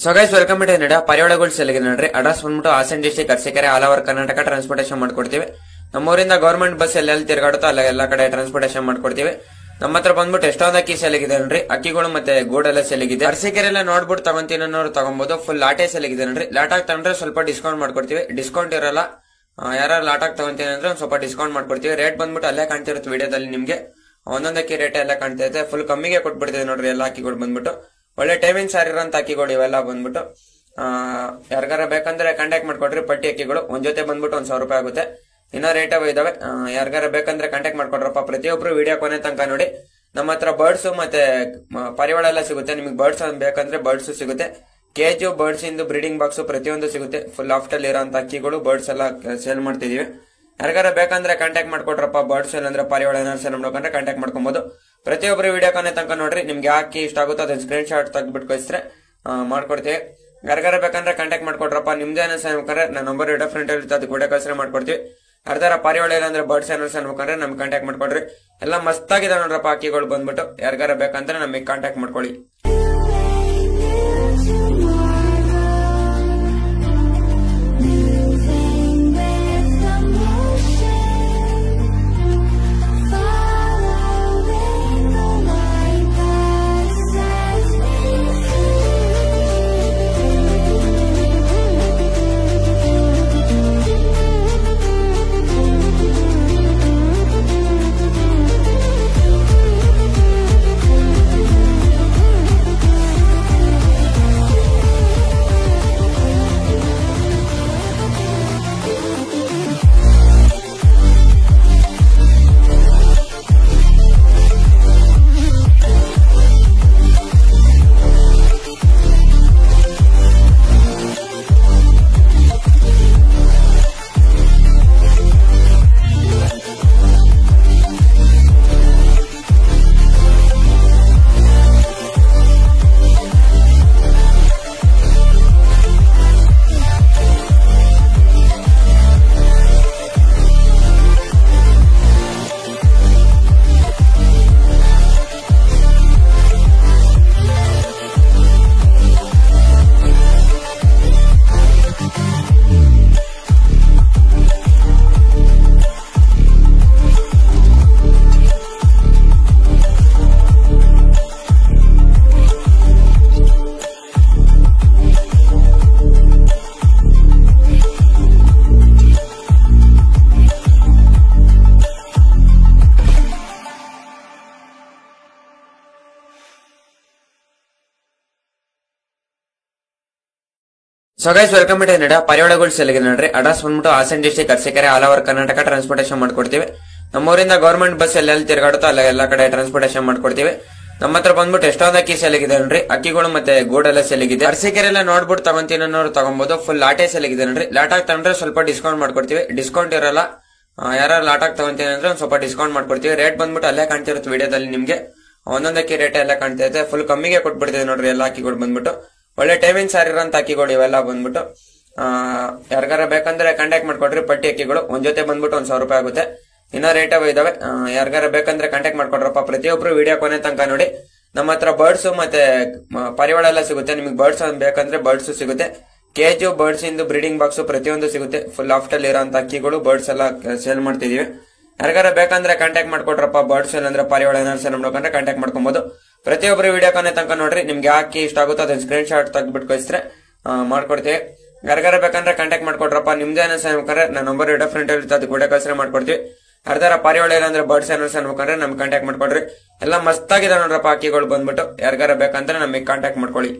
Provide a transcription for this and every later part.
So guys welcome to ನಡ ಪರಿವಾಳಗಳು ಸೆಲೆಗೆ ನೋಡ್ರಿ address ಬಂದ್ಬಿಟ್ಟು Hassan district Arsikere all over Karnataka transportation ಮಾಡ್ಕೊಡ್ತೀವಿ. ನಮ್ಮೂರಿಂದ ಗವರ್ಮೆಂಟ್ ಬಸ್ ಎಲ್ಲೆಲ್ಲಿ ತಿರುಗಾಡುತ್ತೋ ಅಲ್ಲ ಎಲ್ಲಾ ಕಡೆ ಟ್ರಾನ್ಸ್ಪೋರ್ಟೇಷನ್ ಮಾಡ್ಕೊಡ್ತೀವಿ. ನಮ್ಮ ಹತ್ರ ಬಂದ್ಬಿಟ್ಟು ಎಷ್ಟೊಂದು ಅಕ್ಕಿ ಸೆಲೆಗಿದೆ ನೋಡ್ರಿ, ಅಕ್ಕಿಗಳು ಮತ್ತೆ ಗೂಡೆಲ್ಲ ಸೆಲೆಗಿದೆ. ಅರಸೀಕೆರೆ ಎಲ್ಲ ನೋಡ್ಬಿಟ್ಟು ತಗೊಂತೀನಿ ಅನ್ನೋರು ತಗೊಬಹುದು. ಫುಲ್ ಲಾಟೆ ಸೆಲೆಗಿದೆ ನೋಡ್ರಿ. ಲಾಟಾಗಿ ತಗೊಂಡ್ರೆ ಸ್ವಲ್ಪ ಡಿಸ್ಕೌಂಟ್ ಮಾಡ್ಕೊಡ್ತೀವಿ. ಡಿಸ್ಕೌಂಟ್ ಇರಲ್ಲ, ಯಾರು ಲಾಟಾಗಿ ತಗೊಂತೀನಿ ಅಂದ್ರೆ ಒಂದ್ ಸ್ವಲ್ಪ ಡಿಸ್ಕೌಂಟ್ ಮಾಡ್ಕೊಡ್ತೀವಿ. ರೇಟ್ ಬಂದ್ಬಿಟ್ಟು ಅಲ್ಲೇ ಕಾಣ್ತಿರುತ್ತೆ ವಿಡಿಯೋದಲ್ಲಿ ನಿಮ್ಗೆ. ಒಂದೊಂದು ಅಕ್ಕಿ ರೇಟ್ ಎಲ್ಲ ಕಾಣ್ತೈತೆ. ಫುಲ್ ಕಮ್ಮಿಗೆ ಕೊಟ್ಬಿಡ್ತೀವಿ ನೋಡ್ರಿ ಎಲ್ಲ ಅಕ್ಕಿಗಳು ಬಂದ್ಬಿಟ್ಟು. ಒಳ್ಳೆ ಟೈಮಿಂಗ್ ಸಾರ್ ಇರೋಂತ ಅಕ್ಕಿಗಳು ಇವೆಲ್ಲ ಬಂದ್ಬಿಟ್ಟು. ಯಾರಿಗಾರ ಬೇಕಂದ್ರೆ ಕಾಂಟ್ಯಾಕ್ಟ್ ಮಾಡ್ಕೊಡ್ರಿ. ಪಟ್ಟಿ ಅಕ್ಕಿಗಳು ಒಂದ್ ಜೊತೆ ಬಂದ್ಬಿಟ್ಟು 1,000 ರೂಪಾಯಿ ಆಗುತ್ತೆ. ಇನ್ನೂ ರೇಟ್ ಇದಾವೆ. ಯಾರಿಗಾರ ಬೇಕಂದ್ರೆ ಕಾಂಟ್ಯಾಕ್ಟ್ ಮಾಡ್ಕೊಡ್ರಪ್ಪ. ಪ್ರತಿಯೊಬ್ರು ವಿಡಿಯೋ ಕೊನೆ ತನಕ ನೋಡಿ. ನಮ್ಮ ಹತ್ರ ಬರ್ಡ್ಸ್ ಮತ್ತೆ ಪರಿವಾಳ ಎಲ್ಲ ಸಿಗುತ್ತೆ. ನಿಮಗೆ ಬರ್ಡ್ಸ್ ಬೇಕಂದ್ರೆ ಬರ್ಡ್ಸ್ ಸಿಗುತ್ತೆ. ಕೇಜು ಬರ್ಡ್ಸ್ ಇಂದು ಬ್ರೀಡಿಂಗ್ ಬಾಕ್ಸ್ ಪ್ರತಿಯೊಂದು ಸಿಗುತ್ತೆ. ಫುಲ್ ಆಫ್ಟಲ್ ಇರೋಂತ ಅಕ್ಕಿಗಳು ಬರ್ಡ್ಸ್ ಎಲ್ಲ ಸೇಲ್ ಮಾಡ್ತಿದೀವಿ. ಯಾರಿಗಾರ ಬೇಕಂದ್ರೆ ಕಾಂಟ್ಯಾಕ್ಟ್ ಮಾಡ್ಕೊಡ್ರಪ್ಪ. ಬರ್ಡ್ಸ್ ಅಂದ್ರೆ ಪರಿವಾಳ ಏನಾದ್ರು ನೋಡ್ಕೊಂಡ್ರೆ ಕಾಂಟ್ಯಾಕ್ಟ್ ಮಾಡ್ಕೊಬಹುದು. ಪ್ರತಿಯೊಬ್ರು ವಿಡಿಯೋ ಕೊನೆ ತನಕ ನೋಡ್ರಿ. ನಿಮ್ಗೆ ಯಾಕೆ ಇಷ್ಟ ಆಗುತ್ತೋ ಅದನ್ನ ಸ್ಕ್ರೀನ್ ಶಾಟ್ ತೆಗೆದ್ಬಿಟ್ಟು ಕಳಿಸಿದ್ರೆ ಮಾಡ್ಕೊಡ್ತೀವಿ. ಯಾರಿಗಾರ ಬೇಕಂದ್ರೆ ಕಾಂಟ್ಯಾಕ್ಟ್ ಮಾಡ್ಕೊಡ್ರಪ್ಪ. ನಿಮ್ದೇ ಅನ್ಬೇಕಂದ್ರೆ ನನ್ನ ನಂಬರ್ ವಿಡಿಯೋ ಫ್ರೆಂಡ್ ಇರುತ್ತೆ, ಅದಕ್ಕೆ ವಿಡಿಯೋ ಕಳಿಸ್ರೆ ಮಾಡ್ಕೊಡ್ತೀವಿ. ಯಾರ್ದಾರ ಪರಿವಾಳ ಅಂದ್ರೆ ಬರ್ಡ್ಸ್ ಏನಾದ್ರು ಅನ್ಬೇಕಂದ್ರೆ ನಮ್ಗೆ ಕಾಂಟ್ಯಾಕ್ಟ್ ಮಾಡ್ಕೊಡ್ರಿ. ಎಲ್ಲ ಮಸ್ತಾಗಿದೆ ನೋಡ್ರಪ್ಪ ಅಕ್ಕಿಗಳು ಬಂದ್ಬಿಟ್ಟು. ಯಾರಿಗಾರ ಬೇಕಂದ್ರೆ ನಮಗೆ ಕಾಂಟ್ಯಾಕ್ಟ್ ಮಾಡ್ಕೊಳ್ಳಿ. ಸೊ ಗೈಸ್ ವೆಲ್ಕಮ್ ಟು ನಡ ಪರಿವಾಳಗಳು ಸೆಲೆಗೆ ನೋಡ್ರಿ. ಅಡ್ರೆಸ್ ಬಂದ್ಬಿಟ್ಟು Hassan district Arsikere all over Karnataka transportation ಮಾಡ್ಕೊಡ್ತೀವಿ. ನಮ್ಮೂರಿಂದ ಗವರ್ಮೆಂಟ್ ಬಸ್ ಎಲ್ಲೆಲ್ಲಿ ತಿರುಗಾಡುತ್ತೋ ಅಲ್ಲ ಎಲ್ಲಾ ಕಡೆ ಟ್ರಾನ್ಸ್ಪೋರ್ಟೇಷನ್ ಮಾಡ್ಕೊಡ್ತೀವಿ. ನಮ್ಮ ಹತ್ರ ಬಂದ್ಬಿಟ್ಟು ಎಷ್ಟೊಂದು ಅಕ್ಕಿ ಸೆಲೆಗಿದೆ ನೋಡ್ರಿ, ಅಕ್ಕಿಗಳು ಮತ್ತೆ ಗೂಡೆಲ್ಲ ಸೆಲೆಗಿದೆ. ಅರಸೀಕೆರೆ ಎಲ್ಲ ನೋಡ್ಬಿಟ್ಟು ತಗೊಂತೀನಿ ಅನ್ನೋರು ತಗೊಬಹುದು. ಫುಲ್ ಲಾಟೆ ಸೆಲೆಗಿದೆ ನೋಡ್ರಿ. ಲಾಟಾಗಿ ತಗೊಂಡ್ರೆ ಸ್ವಲ್ಪ ಡಿಸ್ಕೌಂಟ್ ಮಾಡ್ಕೊಡ್ತೀವಿ. ಡಿಸ್ಕೌಂಟ್ ಇರಲ್ಲ, ಯಾರು ಲಾಟಾಗಿ ತಗೊಂತೀನಿ ಅಂದ್ರೆ ಒಂದ್ ಸ್ವಲ್ಪ ಡಿಸ್ಕೌಂಟ್ ಮಾಡ್ಕೊಡ್ತೀವಿ. ರೇಟ್ ಬಂದ್ಬಿಟ್ಟು ಅಲ್ಲೇ ಕಾಣ್ತಿರುತ್ತೆ ವಿಡಿಯೋದಲ್ಲಿ ನಿಮ್ಗೆ. ಒಂದೊಂದು ಅಕ್ಕಿ ರೇಟ್ ಎಲ್ಲ ಕಾಣ್ತೈತೆ. ಫುಲ್ ಕಮ್ಮಿಗೆ ಕೊಟ್ಬಿಡ್ತೀವಿ ನೋಡ್ರಿ ಎಲ್ಲ ಅಕ್ಕಿಗಳು ಬಂದ್ಬಿಟ್ಟು. ಒಳ್ಳೆ ಟೈಮಿಂಗ್ ಸಾರ್ ಇರೋಂತ ಅಕ್ಕಿಗಳು ಇವೆಲ್ಲ ಬಂದ್ಬಿಟ್ಟು. ಯಾರಿಗಾರ ಬೇಕಂದ್ರೆ ಕಾಂಟ್ಯಾಕ್ಟ್ ಮಾಡ್ಕೊಡ್ರಿ. ಪಟ್ಟಿ ಅಕ್ಕಿಗಳು ಒಂದ್ ಜೊತೆ ಬಂದ್ಬಿಟ್ಟು 1,000 ರೂಪಾಯಿ ಆಗುತ್ತೆ. ಇನ್ನೂ ರೇಟ್ ಇದಾವೆ. ಯಾರಿಗಾರ ಬೇಕಂದ್ರೆ ಕಾಂಟ್ಯಾಕ್ಟ್ ಮಾಡ್ಕೊಡ್ರಪ್ಪ. ಪ್ರತಿಯೊಬ್ರು ವಿಡಿಯೋ ಕೊನೆ ತನಕ ನೋಡಿ. ನಮ್ಮ ಹತ್ರ ಬರ್ಡ್ಸ್ ಮತ್ತೆ ಪರಿವಾಳ ಎಲ್ಲ ಸಿಗುತ್ತೆ. ನಿಮಗೆ ಬರ್ಡ್ಸ್ ಬೇಕಂದ್ರೆ ಬರ್ಡ್ಸ್ ಸಿಗುತ್ತೆ. ಕೇಜು ಬರ್ಡ್ಸ್ ಇಂದು ಬ್ರೀಡಿಂಗ್ ಬಾಕ್ಸ್ ಪ್ರತಿಯೊಂದು ಸಿಗುತ್ತೆ. ಫುಲ್ ಆಫ್ಟಲ್ ಇರೋಂತ ಅಕ್ಕಿಗಳು ಬರ್ಡ್ಸ್ ಎಲ್ಲ ಸೇಲ್ ಮಾಡ್ತಿದೀವಿ. ಯಾರಿಗಾರ ಬೇಕಂದ್ರೆ ಕಾಂಟ್ಯಾಕ್ಟ್ ಮಾಡ್ಕೊಡ್ರಪ್ಪ. ಬರ್ಡ್ಸ್ ಅಂದ್ರೆ ಪರಿವಾಳ ಏನಾದ್ರು ನೋಡ್ಕೊಂಡ್ರೆ ಕಾಂಟ್ಯಾಕ್ಟ್ ಮಾಡ್ಕೊಬಹುದು. ಪ್ರತಿಯೊಬ್ರು ವಿಡಿಯೋ ಕೊನೆ ತನಕ ನೋಡ್ರಿ. ನಿಮ್ಗೆ ಯಾಕೆ ಇಷ್ಟ ಆಗುತ್ತೋ ಅದನ್ನ ಸ್ಕ್ರೀನ್ ಶಾಟ್ ತೆಗೆದ್ಬಿಟ್ಟು ಕಳಿಸಿದ್ರೆ ಮಾಡ್ಕೊಡ್ತೀವಿ. ಯಾರಿಗಾರ ಬೇಕಂದ್ರೆ ಕಾಂಟ್ಯಾಕ್ಟ್ ಮಾಡ್ಕೊಡ್ರಪ್ಪ. ನಿಮ್ದೇ ಅನ್ಬೇಕಂದ್ರೆ ನನ್ನ ನಂಬರ್ ವಿಡಿಯೋ ಫ್ರೆಂಡ್ ಇರುತ್ತೆ, ಅದಕ್ಕೆ ವಿಡಿಯೋ ಕಳಿಸ್ರೆ ಮಾಡ್ಕೊಡ್ತೀವಿ. ಯಾರ್ದಾರ ಪರಿವಾಳ ಅಂದ್ರೆ ಬರ್ಡ್ಸ್ ಏನಾದ್ರು ಅನ್ಬೇಕಂದ್ರೆ ನಮ್ಗೆ ಕಾಂಟ್ಯಾಕ್ಟ್ ಮಾಡ್ಕೊಡ್ರಿ. ಎಲ್ಲ ಮಸ್ತಾಗಿದೆ ನೋಡ್ರಪ್ಪ ಅಕ್ಕಿಗಳು ಬಂದ್ಬಿಟ್ಟು. ಯಾರಿಗಾರ ಬೇಕಂದ್ರೆ ನಮಗೆ ಕಾಂಟ್ಯಾಕ್ಟ್ ಮಾಡ್ಕೊಳ್ಳಿ.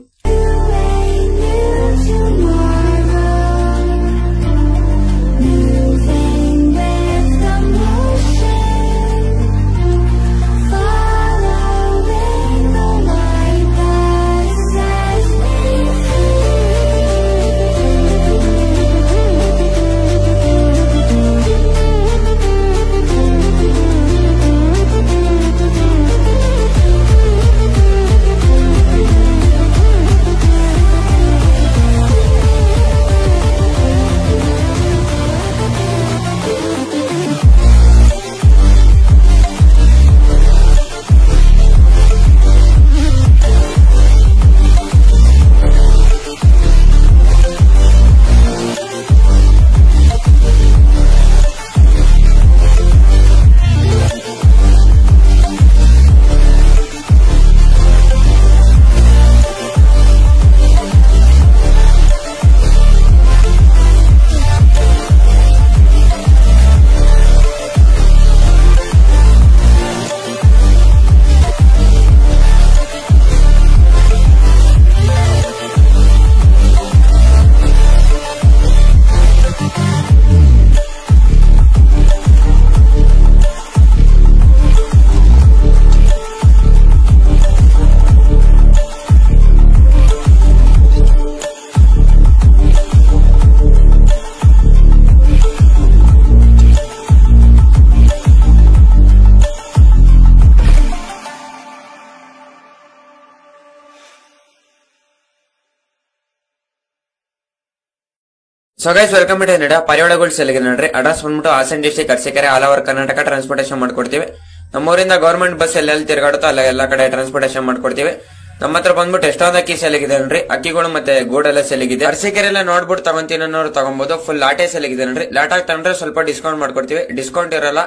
So guys welcome to Kannada ಪರಿವಾಳ ಗೋಲ್ಡ್ ಸೆಲ್ಗೆ ನೋಡ್ರಿ. ಅಡ್ರೆಸ್ ಬಂದ್ಬಿಟ್ಟು Hassan district Arsikere all over Karnataka transportation ಮಾಡ್ಕೊಡ್ತೀವಿ. ನಮ್ಮೂರಿಂದ ಗವರ್ಮೆಂಟ್ ಬಸ್ ಎಲ್ಲೆಲ್ಲಿ ತಿರುಗಾಡುತ್ತೋ ಅಲ್ಲ ಎಲ್ಲಾ ಕಡೆ ಟ್ರಾನ್ಸ್ಪೋರ್ಟೇಷನ್ ಮಾಡ್ಕೊಡ್ತೀವಿ. ನಮ್ಮ ಹತ್ರ ಬಂದ್ಬಿಟ್ಟು ಎಷ್ಟೊಂದು ಅಕ್ಕಿ ಸೆಲೆಗಿದೆ ನೋಡ್ರಿ. ಅಕ್ಕಿಗಳು ಮತ್ತೆ ಗೂಡೆಲ್ಲ ಸೆಲೆಗಿದೆ. ಅರಸೀಕೆರೆ ಎಲ್ಲ ನೋಡ್ಬಿಟ್ಟು ತಗೊಂತೀನಿ ಅನ್ನೋರು ತಗೊಬಹುದು. ಫುಲ್ ಲಾಟೆ ಸೆಲೆಗಿದೆ ನೋಡ್ರಿ. ಲಾಟಾಗಿ ತಗೊಂಡ್ರೆ ಸ್ವಲ್ಪ ಡಿಸ್ಕೌಂಟ್ ಮಾಡ್ಕೊಡ್ತೀವಿ. ಡಿಸ್ಕೌಂಟ್ ಇರಲ್ಲ.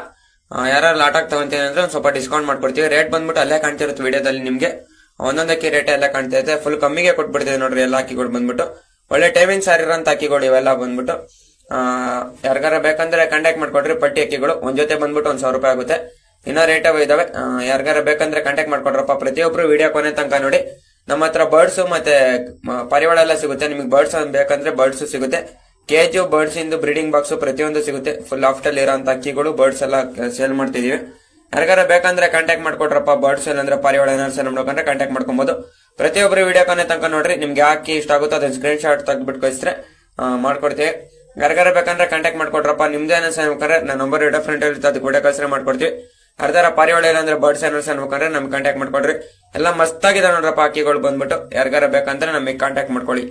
ಯಾರು ಲಾಟಾಗಿ ತಗೊಂತೀನಿ ಅಂದ್ರೆ ಒಂದ್ ಸ್ವಲ್ಪ ಡಿಸ್ಕೌಂಟ್ ಮಾಡ್ಕೊಡ್ತೀವಿ. ರೇಟ್ ಬಂದ್ಬಿಟ್ಟು ಅಲ್ಲೇ ಕಾಣ್ತಿರುತ್ತೆ ವಿಡಿಯೋದಲ್ಲಿ ನಿಮ್ಗೆ. ಒಂದೊಂದು ಅಕ್ಕಿ ರೇಟ್ ಎಲ್ಲ ಕಾಣ್ತಾ ಇದೆ. ಫುಲ್ ಕಮ್ಮಿಗೆ ಕೊಟ್ಬಿಡ್ತೀವಿ ನೋಡ್ರಿ. ಎಲ್ಲ ಅಕ್ಕಿಗಳು ಬಂದ್ಬಿಟ್ಟು ಒಳ್ಳೆ ಟೈಮಿಂಗ್ ಸಾರ್ ಇರೋಂತ ಅಕ್ಕಿಗಳು ಇವೆಲ್ಲ ಬಂದ್ಬಿಟ್ಟು ಯಾರಿಗಾರ ಬೇಕಂದ್ರೆ ಕಾಂಟ್ಯಾಕ್ಟ್ ಮಾಡ್ಕೊಡ್ರಿ. ಪಟ್ಟಿ ಅಕ್ಕಿಗಳು ಒಂದ್ ಜೊತೆ ಬಂದ್ಬಿಟ್ಟು 1,000 ರೂಪಾಯಿ ಆಗುತ್ತೆ. ಇನ್ನೂ ರೇಟ್ ಇದಾವೆ. ಯಾರಿಗಾರ ಬೇಕಂದ್ರೆ ಕಾಂಟ್ಯಾಕ್ಟ್ ಮಾಡ್ಕೊಡ್ರಪ್ಪ. ಪ್ರತಿಯೊಬ್ರು ವಿಡಿಯೋ ಕೊನೆ ತನಕ ನೋಡಿ. ನಮ್ಮ ಹತ್ರ ಬರ್ಡ್ಸ್ ಮತ್ತೆ ಪರಿವಾಳ ಎಲ್ಲ ಸಿಗುತ್ತೆ. ನಿಮಗೆ ಬರ್ಡ್ಸ್ ಬೇಕಂದ್ರೆ ಬರ್ಡ್ಸ್ ಸಿಗುತ್ತೆ. ಕೇಜು ಬರ್ಡ್ಸ್ ಇಂದು ಬ್ರೀಡಿಂಗ್ ಬಾಕ್ಸ್ ಪ್ರತಿಯೊಂದು ಸಿಗುತ್ತೆ. ಫುಲ್ ಆಫ್ಟಲ್ ಇರೋಂತ ಅಕ್ಕಿಗಳು ಬರ್ಡ್ಸ್ ಎಲ್ಲ ಸೇಲ್ ಮಾಡ್ತಿದೀವಿ. ಯಾರಿಗಾರ ಬೇಕಂದ್ರೆ ಕಾಂಟ್ಯಾಕ್ಟ್ ಮಾಡ್ಕೊಡ್ರಪ್ಪ. ಬರ್ಡ್ಸ್ ಅಂದ್ರೆ ಪರಿವಾಳ ಏನಾದ್ರು ನೋಡ್ಕೊಂಡ್ರೆ ಕಾಂಟ್ಯಾಕ್ಟ್ ಮಾಡ್ಕೊಬಹುದು. ಪ್ರತಿಯೊಬ್ರು ವಿಡಿಯೋ ಕೊನೆ ತನಕ ನೋಡ್ರಿ. ನಿಮ್ಗೆ ಯಾಕೆ ಇಷ್ಟ ಆಗುತ್ತೋ ಅದನ್ನ ಸ್ಕ್ರೀನ್ ಶಾಟ್ ತೆಗೆದ್ಬಿಟ್ಟು ಕಳಿಸಿದ್ರೆ ಮಾಡ್ಕೊಡ್ತೀವಿ. ಯಾರಿಗಾರ ಬೇಕಂದ್ರೆ ಕಾಂಟ್ಯಾಕ್ಟ್ ಮಾಡ್ಕೊಡ್ರಪ್ಪ. ನಿಮ್ದೇ ಅನ್ಬೇಕಂದ್ರೆ ನನ್ನ ನಂಬರ್ ಡಿಫ್ರೆಂಟ್ ಇರುತ್ತೆ, ಅದು ಕೂಡ ಕಳ್ಸಿದ್ರೆ ಮಾಡ್ಕೊಡ್ತೀವಿ. ಅರ್ಧಾರ ಪರಿವಾಳ ಅಂದ್ರೆ ಬರ್ಡ್ಸ್ ಏನಾದ್ರು ಅನ್ಬೇಕಂದ್ರೆ ನಮ್ಗೆ ಕಾಂಟ್ಯಾಕ್ಟ್ ಮಾಡ್ಕೊಡ್ರಿ. ಎಲ್ಲ ಮಸ್ತಾಗಿದೆ ನೋಡ್ರಪ್ಪ ಅಕ್ಕಿಗಳು ಬಂದ್ಬಿಟ್ಟು. ಯಾರಿಗಾರ ಬೇಕಂದ್ರೆ ನಮಗೆ ಕಾಂಟ್ಯಾಕ್ಟ್ ಮಾಡ್ಕೊಳ್ಳಿ.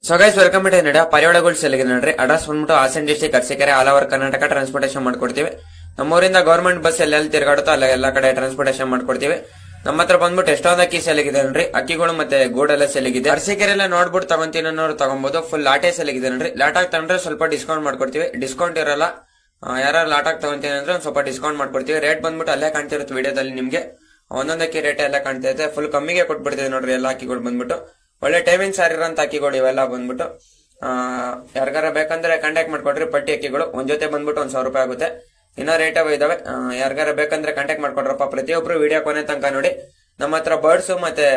So guys welcome to Kannada ಪರಿವಾಳ ಗೋಲ್ಡ್ ಸೆಲ್ಗೆ ನೋಡ್ರಿ. ಅಡ್ರೆಸ್ ಬಂದ್ಬಿಟ್ಟು Hassan district Arsikere all over Karnataka transportation ಮಾಡ್ಕೊಡ್ತೀವಿ. ನಮ್ಮೂರಿಂದ ಗವರ್ಮೆಂಟ್ ಬಸ್ ಎಲ್ಲೆಲ್ಲಿ ತಿರುಗಾಡುತ್ತೋ ಅಲ್ಲ ಎಲ್ಲಾ ಕಡೆ ಟ್ರಾನ್ಸ್ಪೋರ್ಟೇಷನ್ ಮಾಡ್ಕೊಡ್ತೀವಿ. ನಮ್ಮ ಹತ್ರ ಬಂದ್ಬಿಟ್ಟು ಎಷ್ಟೊಂದು ಅಕ್ಕಿ ಸೆಲೆಗಿದೆ ನೋಡ್ರಿ. ಅಕ್ಕಿಗಳು ಮತ್ತೆ ಗೂಡೆಲ್ಲ ಸೆಲೆಗಿದೆ. ಅರಸೀಕೆರೆ ಎಲ್ಲ ನೋಡ್ಬಿಟ್ಟು ತಗೊಂತೀನಿ ಅನ್ನೋರು ತಗೊಬಹುದು. ಫುಲ್ ಲಾಟೆ ಸೆಲೆಗಿದೆ ನೋಡ್ರಿ. ಲಾಟಾಗಿ ತಗೊಂಡ್ರೆ ಸ್ವಲ್ಪ ಡಿಸ್ಕೌಂಟ್ ಮಾಡ್ಕೊಡ್ತೀವಿ. ಡಿಸ್ಕೌಂಟ್ ಇರಲ್ಲ. ಯಾರು ಲಾಟಾಗಿ ತಗೊಂತೀನಿ ಅಂದ್ರೆ ಒಂದ್ ಸ್ವಲ್ಪ ಡಿಸ್ಕೌಂಟ್ ಮಾಡ್ಕೊಡ್ತೀವಿ. ರೇಟ್ ಬಂದ್ಬಿಟ್ಟು ಅಲ್ಲೇ ಕಾಣ್ತಿರುತ್ತೆ ವಿಡಿಯೋದಲ್ಲಿ ನಿಮ್ಗೆ. ಒಂದೊಂದು ಅಕ್ಕಿ ರೇಟ್ ಎಲ್ಲ ಕಾಣ್ತಾ ಇದೆ. ಫುಲ್ ಕಮ್ಮಿಗೆ ಕೊಟ್ಬಿಡ್ತೀವಿ ನೋಡ್ರಿ. ಎಲ್ಲ ಅಕ್ಕಿಗಳು ಬಂದ್ಬಿಟ್ಟು ಒಳ್ಳೆ ಟೈಮಿಂಗ್ ಸಾರ್ ಇರೋಂತ ಅಕ್ಕಿಗಳು ಇವೆಲ್ಲ ಬಂದ್ಬಿಟ್ಟು ಯಾರಿಗಾರ ಬೇಕಂದ್ರೆ ಕಾಂಟ್ಯಾಕ್ಟ್ ಮಾಡ್ಕೊಡ್ರಿ. ಪಟ್ಟಿ ಅಕ್ಕಿಗಳು ಒಂದ್ ಜೊತೆ ಬಂದ್ಬಿಟ್ಟು 1,000 ರೂಪಾಯಿ ಆಗುತ್ತೆ. ಇನ್ನೂ ರೇಟ್ ಇದಾವೆ. ಯಾರಿಗಾರ ಬೇಕಂದ್ರೆ ಕಾಂಟ್ಯಾಕ್ಟ್ ಮಾಡ್ಕೊಡ್ರಪ್ಪ. ಪ್ರತಿಯೊಬ್ರು ವಿಡಿಯೋ ಕೊನೆ ತನಕ ನೋಡಿ. ನಮ್ಮ ಹತ್ರ ಬರ್ಡ್ಸ್ ಮತ್ತೆ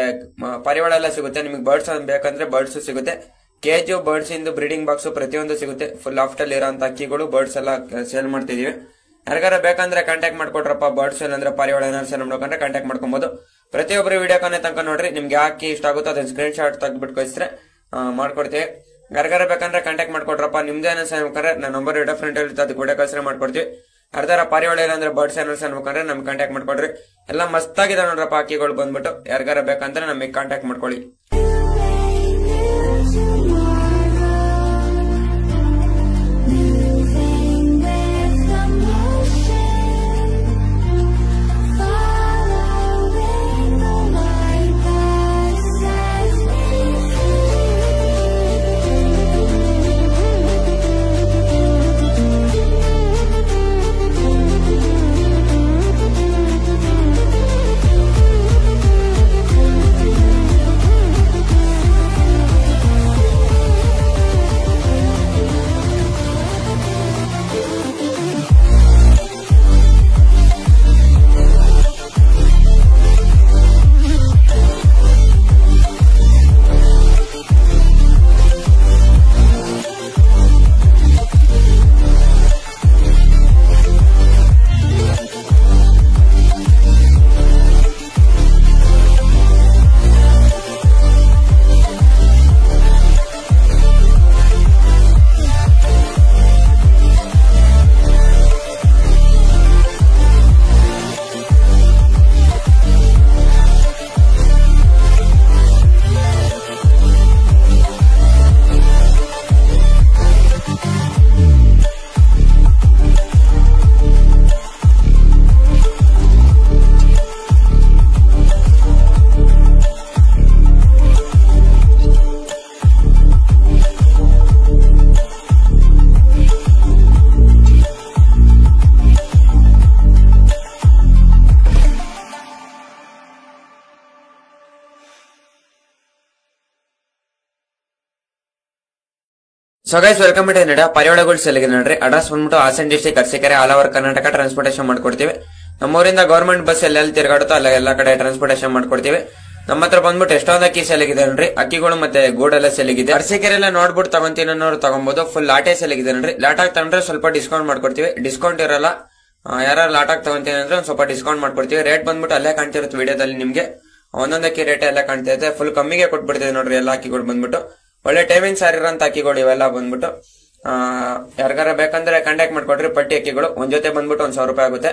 ಪರಿವಾಳ ಎಲ್ಲ ಸಿಗುತ್ತೆ. ನಿಮಗೆ ಬರ್ಡ್ಸ್ ಬೇಕಂದ್ರೆ ಬರ್ಡ್ಸ್ ಸಿಗುತ್ತೆ. ಕೇಜು ಬರ್ಡ್ಸ್ ಇಂದು ಬ್ರೀಡಿಂಗ್ ಬಾಕ್ಸ್ ಪ್ರತಿಯೊಂದು ಸಿಗುತ್ತೆ. ಫುಲ್ ಆಫ್ಟಲ್ ಇರೋಂತ ಅಕ್ಕಿಗಳು ಬರ್ಡ್ಸ್ ಎಲ್ಲ ಸೇಲ್ ಮಾಡ್ತಿದೀವಿ. ಯಾರಿಗಾರ ಬೇಕಂದ್ರೆ ಕಾಂಟ್ಯಾಕ್ಟ್ ಮಾಡ್ಕೊಡ್ರಪ್ಪ. ಬರ್ಡ್ಸ್ ಅಂದ್ರೆ ಪರಿವಾಳ ಏನಾದ್ರು ನೋಡ್ಕೊಂಡ್ರೆ ಕಾಂಟ್ಯಾಕ್ಟ್ ಮಾಡ್ಕೊಬಹುದು. ಪ್ರತಿಯೊಬ್ರು ವಿಡಿಯೋ ಕೊನೆ ತನಕ ನೋಡ್ರಿ. ನಿಮ್ಗೆ ಯಾಕೆ ಇಷ್ಟ ಆಗುತ್ತೋ ಅದನ್ನ ಸ್ಕ್ರೀನ್ ಶಾಟ್ ತೆಗೆದ್ಬಿಟ್ಟು ಕಳಿಸಿದ್ರೆ ಮಾಡ್ಕೊಡ್ತೀವಿ. ಯಾರಿಗಾರ ಬೇಕಂದ್ರೆ ಕಾಂಟ್ಯಾಕ್ಟ್ ಮಾಡ್ಕೊಡ್ರಪ್ಪ. ನಿಮ್ದೇ ಅನ್ಬೇಕಂದ್ರೆ ನನ್ನ ನಂಬರ್ ಡಿಫ್ರೆಂಟ್ ಇರುತ್ತೆ, ಅದು ಕೂಡ ಕಳ್ಸಿದ್ರೆ ಮಾಡ್ಕೊಡ್ತೀವಿ. ಅರ್ಧಾರ ಪರಿವಾಳ ಅಂದ್ರೆ ಬರ್ಡ್ಸ್ ಏನಾದ್ರು ಅನ್ಬೇಕಂದ್ರೆ ನಮ್ಗೆ ಕಾಂಟ್ಯಾಕ್ಟ್ ಮಾಡ್ಕೊಡ್ರಿ. ಎಲ್ಲ ಮಸ್ತಾಗಿದೆ ನೋಡ್ರಪ್ಪ ಅಕ್ಕಿಗಳು ಬಂದ್ಬಿಟ್ಟು. ಯಾರಿಗಾರ ಬೇಕಂದ್ರೆ ನಮಗೆ ಕಾಂಟ್ಯಾಕ್ಟ್ ಮಾಡ್ಕೊಳ್ಳಿ. So guys welcome to Kannada ಪರಿವಾಳ ಗೂಡ್ಸ್ ಎಲ್ಲಿಗೆ ನೋಡ್ರಿ. ಅಡ್ರೆಸ್ ಬಂದ್ಬಿಟ್ಟು Hassan district Arsikere all over Karnataka transportation ಮಾಡ್ಕೊಡ್ತೀವಿ. ನಮ್ಮೂರಿಂದ ಗೌರ್ಮೆಂಟ್ ಬಸ್ ಎಲ್ಲೆಲ್ಲಿ ತಿರುಗಾಡುತ್ತೋ ಅಲ್ಲ ಎಲ್ಲಾ ಕಡೆ ಟ್ರಾನ್ಸ್ಪೋರ್ಟೇಷನ್ ಮಾಡ್ಕೊಡ್ತೀವಿ. ನಮ್ಮ ಹತ್ರ ಬಂದ್ಬಿಟ್ಟು ಎಷ್ಟೊಂದು ಅಕ್ಕಿ ಸೆಲೆಗಿದೆ ನೋಡ್ರಿ. ಅಕ್ಕಿಗಳು ಮತ್ತೆ ಗೂಡೆಲ್ಲ ಸೆಲೆಗಿದೆ. ಅರಸೀಕೆರೆ ಎಲ್ಲ ನೋಡ್ಬಿಟ್ಟು ತಗೊಂತೀನಿ ಅನ್ನೋರು ತಗೊಬಹುದು. ಫುಲ್ ಲಾಟೆ ಸೆಲೆಗಿದೆ ನೋಡ್ರಿ. ಲಾಟಾಗಿ ತಗೊಂಡ್ರೆ ಸ್ವಲ್ಪ ಡಿಸ್ಕೌಂಟ್ ಮಾಡ್ಕೊಡ್ತೀವಿ. ಡಿಸ್ಕೌಂಟ್ ಇರಲ್ಲ. ಯಾರು ಲಾಟಾಗಿ ತಗೊಂತೀನಿ ಅಂದ್ರೆ ಒಂದ್ ಸ್ವಲ್ಪ ಡಿಸ್ಕೌಂಟ್ ಮಾಡ್ಕೊಡ್ತೀವಿ. ರೇಟ್ ಬಂದ್ಬಿಟ್ಟು ಅಲ್ಲೇ ಕಾಣ್ತಿರುತ್ತೆ ವಿಡಿಯೋದಲ್ಲಿ ನಿಮ್ಗೆ. ಒಂದೊಂದು ಅಕ್ಕಿ ರೇಟ್ ಎಲ್ಲ ಕಾಣ್ತೈತೆ. ಫುಲ್ ಕಮ್ಮಿಗೆ ಕೊಟ್ಬಿಡ್ತೀವಿ ನೋಡ್ರಿ. ಎಲ್ಲ ಅಕ್ಕಿಗಳು ಬಂದ್ಬಿಟ್ಟು ಒಳ್ಳೆ ಟೈಮಿಂಗ್ ಸಾರಿರೋಂತ ಅಕ್ಕಿಗಳು ಇವೆಲ್ಲ ಬಂದ್ಬಿಟ್ಟು ಯಾರಿಗಾರ ಬೇಕಂದ್ರೆ ಕಾಂಟ್ಯಾಕ್ಟ್ ಮಾಡ್ಕೊಡ್ರಿ. ಪಟ್ಟಿ ಅಕ್ಕಿಗಳು ಒಂದ್ ಜೊತೆ ಬಂದ್ಬಿಟ್ಟು 1,000 ರೂಪಾಯಿ ಆಗುತ್ತೆ.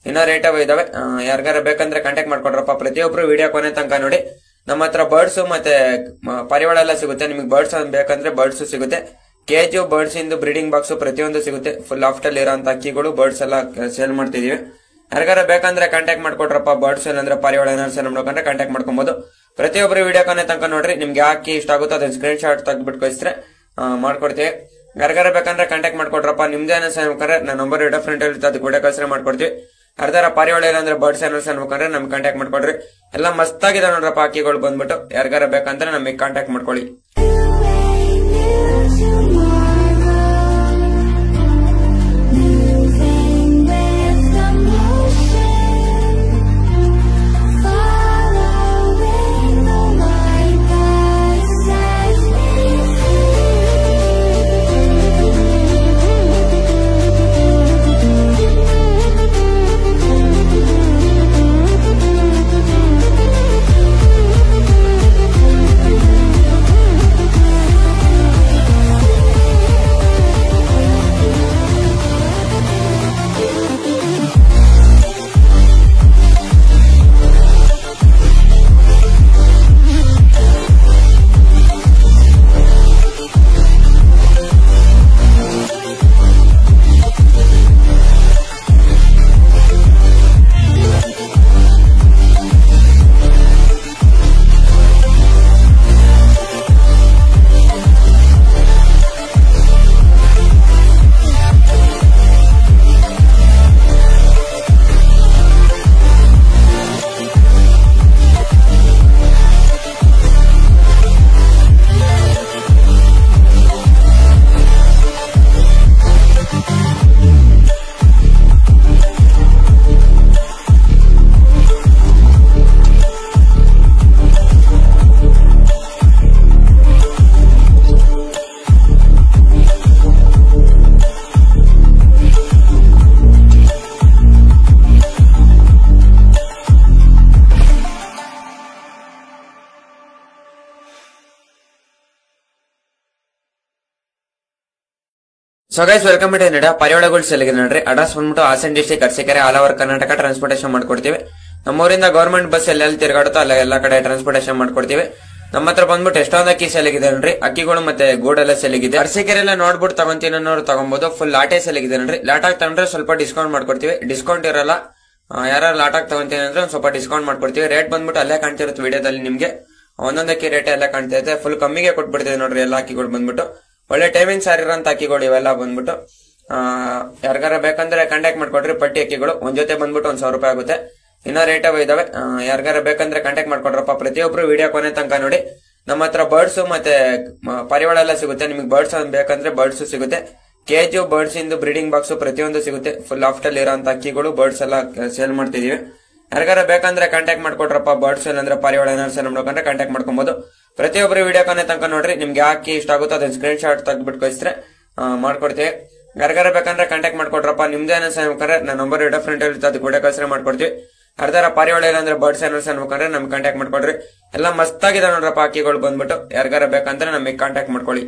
ಇನ್ನ ರೇಟ್ ಇದಾವೆ. ಯಾರಿಗಾರ ಬೇಕಂದ್ರೆ ಕಾಂಟ್ಯಾಕ್ಟ್ ಮಾಡ್ಕೊಡ್ರಪ್ಪ. ಪ್ರತಿಯೊಬ್ರು ವಿಡಿಯೋ ಕೊನೆ ತನಕ ನೋಡಿ. ನಮ್ಮ ಹತ್ರ ಬರ್ಡ್ಸ್ ಮತ್ತೆ ಪರಿವಾಳ ಎಲ್ಲ ಸಿಗುತ್ತೆ. ನಿಮ್ಗೆ ಬರ್ಡ್ಸ್ ಬೇಕಂದ್ರೆ ಬರ್ಡ್ಸ್ ಸಿಗುತ್ತೆ. ಕೇಜು ಬರ್ಡ್ಸ್ ಇಂದು ಬ್ರೀಡಿಂಗ್ ಬಾಕ್ಸ್ ಪ್ರತಿಯೊಂದು ಸಿಗುತ್ತೆ. ಫುಲ್ ಆಫ್ಟಲ್ ಇರೋಂತ ಅಕ್ಕಿಗಳು ಬರ್ಡ್ಸ್ ಎಲ್ಲ ಸೇಲ್ ಮಾಡ್ತಿದೀವಿ. ಯಾರಿಗಾರ ಬೇಕಂದ್ರೆ ಕಾಂಟ್ಯಾಕ್ಟ್ ಮಾಡ್ಕೊಡ್ರಪ್ಪ. ಬರ್ಡ್ಸ್ ಅಂದ್ರೆ ಪರಿವಾಳ ಏನಾದ್ರು ಸೇಲ್ ಮಾಡ್ಕೊಂಡ್ರೆ ಕಾಂಟ್ಯಾಕ್ಟ್ ಮಾಡ್ಕೊಬಹುದು. ಪ್ರತಿಯೊಬ್ಬರು ವಿಡಿಯೋ ಕೊನೆ ತನಕ ನೋಡ್ರಿ. ನಿಮ್ಗೆ ಯಾಕೆ ಇಷ್ಟ ಆಗುತ್ತೋ ಅದನ್ನ ಸ್ಕ್ರೀನ್ ಶಾಟ್ ತೆಗೆದ್ಬಿಟ್ಟು ಕಳಿಸಿದ್ರೆ ಮಾಡ್ಕೊಡ್ತೀವಿ. ಯಾರಿಗಾರ ಬೇಕಂದ್ರೆ ಕಾಂಟ್ಯಾಕ್ಟ್ ಮಾಡ್ಕೊಡ್ರಪ್ಪ. ನಿಮ್ದೇನ ಸೇರ್ಬೇಕಂದ್ರೆ ನನ್ನ ನಂಬರ್ ಇಡೋ ಫ್ರೆಂಡ್ ಇರುತ್ತೆ, ಅದು ಕೂಡ ಕಳ್ಸಿದ್ರೆ ಮಾಡ್ಕೊಡ್ತೀವಿ. ಯಾರ್ದಾರ ಪರಿವಾಳ ಇಲ್ಲಾಂದ್ರೆ ಬರ್ಡ್ಸ್ ಏನಾದ್ರು ಸೇರ್ಬೇಕಂದ್ರೆ ನಮ್ಗೆ ಕಾಂಟ್ಯಾಕ್ಟ್ ಮಾಡ್ಕೊಡ್ರಿ. ಎಲ್ಲ ಮಸ್ತಾಗಿದೆ ನೋಡ್ರಪ್ಪ ಅಕ್ಕಿಗಳು ಬಂದ್ಬಿಟ್ಟು. ಯಾರಿಗಾರ ಬೇಕಂದ್ರೆ ನಮಗೆ ಕಾಂಟ್ಯಾಕ್ಟ್ ಮಾಡ್ಕೊಳ್ಳಿ. So guys welcome to Kannada ಪರಿವಾಳ ಗೂಡ್ಸ್ ಎಲ್ಲಿಗೆ ನೋಡ್ರಿ. ಅಡ್ರೆಸ್ ಬಂದ್ಬಿಟ್ಟು Hassan district Arsikere all over Karnataka transportation ಮಾಡ್ಕೊಡ್ತೀವಿ. ನಮ್ಮೂರಿಂದ ಗೌರ್ಮೆಂಟ್ ಬಸ್ ಎಲ್ಲೆಲ್ಲಿ ತಿರುಗಾಡುತ್ತೋ ಅಲ್ಲ ಎಲ್ಲಾ ಕಡೆ ಟ್ರಾನ್ಸ್ಪೋರ್ಟೇಷನ್ ಮಾಡ್ಕೊಡ್ತೀವಿ. ನಮ್ಮ ಹತ್ರ ಬಂದ್ಬಿಟ್ಟು ಎಷ್ಟೊಂದು ಅಕ್ಕಿ ಸೆಲೆಗಿದೆ ನೋಡ್ರಿ. ಅಕ್ಕಿಗಳು ಮತ್ತೆ ಗೂಡೆಲ್ಲ ಸೆಲೆಗಿದೆ. ಅರಸೀಕೆರೆ ಎಲ್ಲ ನೋಡ್ಬಿಟ್ಟು ತಗೊಂತೀನಿ ಅನ್ನೋರು ತಗೊಬಹುದು. ಫುಲ್ ಲಾಟೆ ಸೆಲೆಗಿದೆ ನೋಡ್ರಿ. ಲಾಟಾಗಿ ತಗೊಂಡ್ರೆ ಸ್ವಲ್ಪ ಡಿಸ್ಕೌಂಟ್ ಮಾಡ್ಕೊಡ್ತೀವಿ. ಡಿಸ್ಕೌಂಟ್ ಇರಲ್ಲ. ಯಾರು ಲಾಟಾಗಿ ತಗೊಂತೀನಿ ಅಂದ್ರೆ ಒಂದ್ ಸ್ವಲ್ಪ ಡಿಸ್ಕೌಂಟ್ ಮಾಡ್ಕೊಡ್ತೀವಿ. ರೇಟ್ ಬಂದ್ಬಿಟ್ಟು ಅಲ್ಲೇ ಕಾಣ್ತಿರುತ್ತೆ ವಿಡಿಯೋದಲ್ಲಿ ನಿಮ್ಗೆ. ಒಂದೊಂದು ಅಕ್ಕಿ ರೇಟ್ ಎಲ್ಲ ಕಾಣ್ತೈತೆ. ಫುಲ್ ಕಮ್ಮಿಗೆ ಕೊಟ್ಬಿಡ್ತೀವಿ ನೋಡ್ರಿ. ಎಲ್ಲ ಅಕ್ಕಿಗಳು ಬಂದ್ಬಿಟ್ಟು ಒಳ್ಳೆ ಟೈಮಿಂಗ್ ಸಾರಿರೋಂತ ಅಕ್ಕಿಗಳು ಇವೆಲ್ಲ ಬಂದ್ಬಿಟ್ಟು ಯಾರಿಗಾರ ಬೇಕಂದ್ರೆ ಕಾಂಟ್ಯಾಕ್ಟ್ ಮಾಡ್ಕೊಡ್ರಿ. ಪಟ್ಟಿ ಅಕ್ಕಿಗಳು ಒಂದ್ ಜೊತೆ ಬಂದ್ಬಿಟ್ಟು 1,000 ರೂಪಾಯಿ ಆಗುತ್ತೆ. ಇನ್ನ ರೇಟ್ ಇದಾವೆ. ಯಾರಿಗಾರ ಬೇಕಂದ್ರೆ ಕಾಂಟ್ಯಾಕ್ಟ್ ಮಾಡ್ಕೊಡ್ರಪ್ಪ. ಪ್ರತಿಯೊಬ್ರು ವಿಡಿಯೋ ಕೊನೆ ತನಕ ನೋಡಿ. ನಮ್ಮ ಹತ್ರ ಬರ್ಡ್ಸ್ ಮತ್ತೆ ಪರಿವಾಳ ಎಲ್ಲ ಸಿಗುತ್ತೆ. ನಿಮ್ಗೆ ಬರ್ಡ್ಸ್ ಬೇಕಂದ್ರೆ ಬರ್ಡ್ಸ್ ಸಿಗುತ್ತೆ. ಕೇಜು ಬರ್ಡ್ಸ್ ಇಂದು ಬ್ರೀಡಿಂಗ್ ಬಾಕ್ಸ್ ಪ್ರತಿಯೊಂದು ಸಿಗುತ್ತೆ. ಫುಲ್ ಆಫ್ಟಲ್ ಇರೋಂತ ಅಕ್ಕಿಗಳು ಬರ್ಡ್ಸ್ ಎಲ್ಲ ಸೇಲ್ ಮಾಡ್ತಿದೀವಿ. ಯಾರಿಗಾರ ಬೇಕಂದ್ರೆ ಕಾಂಟ್ಯಾಕ್ಟ್ ಮಾಡ್ಕೊಡ್ರಪ್ಪ. ಬರ್ಡ್ಸ್ ಅಂದ್ರೆ ಪರಿವಾಳ ಏನಾದ್ರು ಸೇಲ್ ಮಾಡ್ಕೊಂಡ್ರೆ ಕಾಂಟ್ಯಾಕ್ಟ್ ಮಾಡ್ಕೊಬಹುದು. ಪ್ರತಿಯೊಬ್ಬರು ವಿಡಿಯೋ ಕೊನೆ ತನಕ ನೋಡ್ರಿ. ನಿಮ್ಗೆ ಯಾಕೆ ಇಷ್ಟ ಆಗುತ್ತೋ ಅದನ್ನ ಸ್ಕ್ರೀನ್ ಶಾಟ್ ತೆಗೆದ್ಬಿಟ್ಟು ಕಳಿಸಿದ್ರೆ ಮಾಡ್ಕೊಡ್ತೀವಿ. ಯಾರಿಗಾರ ಬೇಕಂದ್ರೆ ಕಾಂಟ್ಯಾಕ್ಟ್ ಮಾಡ್ಕೊಡ್ರಪ್ಪ. ನಿಮ್ದೇನ ಸೇರ್ಬೇಕಂದ್ರೆ ನನ್ನ ನಂಬರ್ ಇಡೋ ಫ್ರೆಂಡ್ ಇರುತ್ತೆ, ಅದು ಕೂಡ ಕಳ್ಸಿದ್ರೆ ಮಾಡ್ಕೊಡ್ತೀವಿ. ಯಾರ್ದಾರ ಪರಿವಾಳ ಇಲ್ಲಾಂದ್ರೆ ಬರ್ಡ್ಸ್ ಏನಾದ್ರು ಸೇರ್ಬೇಕಂದ್ರೆ ನಮ್ಗೆ ಕಾಂಟ್ಯಾಕ್ಟ್ ಮಾಡ್ಕೊಡ್ರಿ. ಎಲ್ಲ ಮಸ್ತಾಗಿದೆ ನೋಡ್ರಪ್ಪ ಅಕ್ಕಿಗಳು ಬಂದ್ಬಿಟ್ಟು. ಯಾರಿಗಾರ ಬೇಕಂದ್ರೆ ನಮಗೆ ಕಾಂಟ್ಯಾಕ್ಟ್ ಮಾಡ್ಕೊಳ್ಳಿ.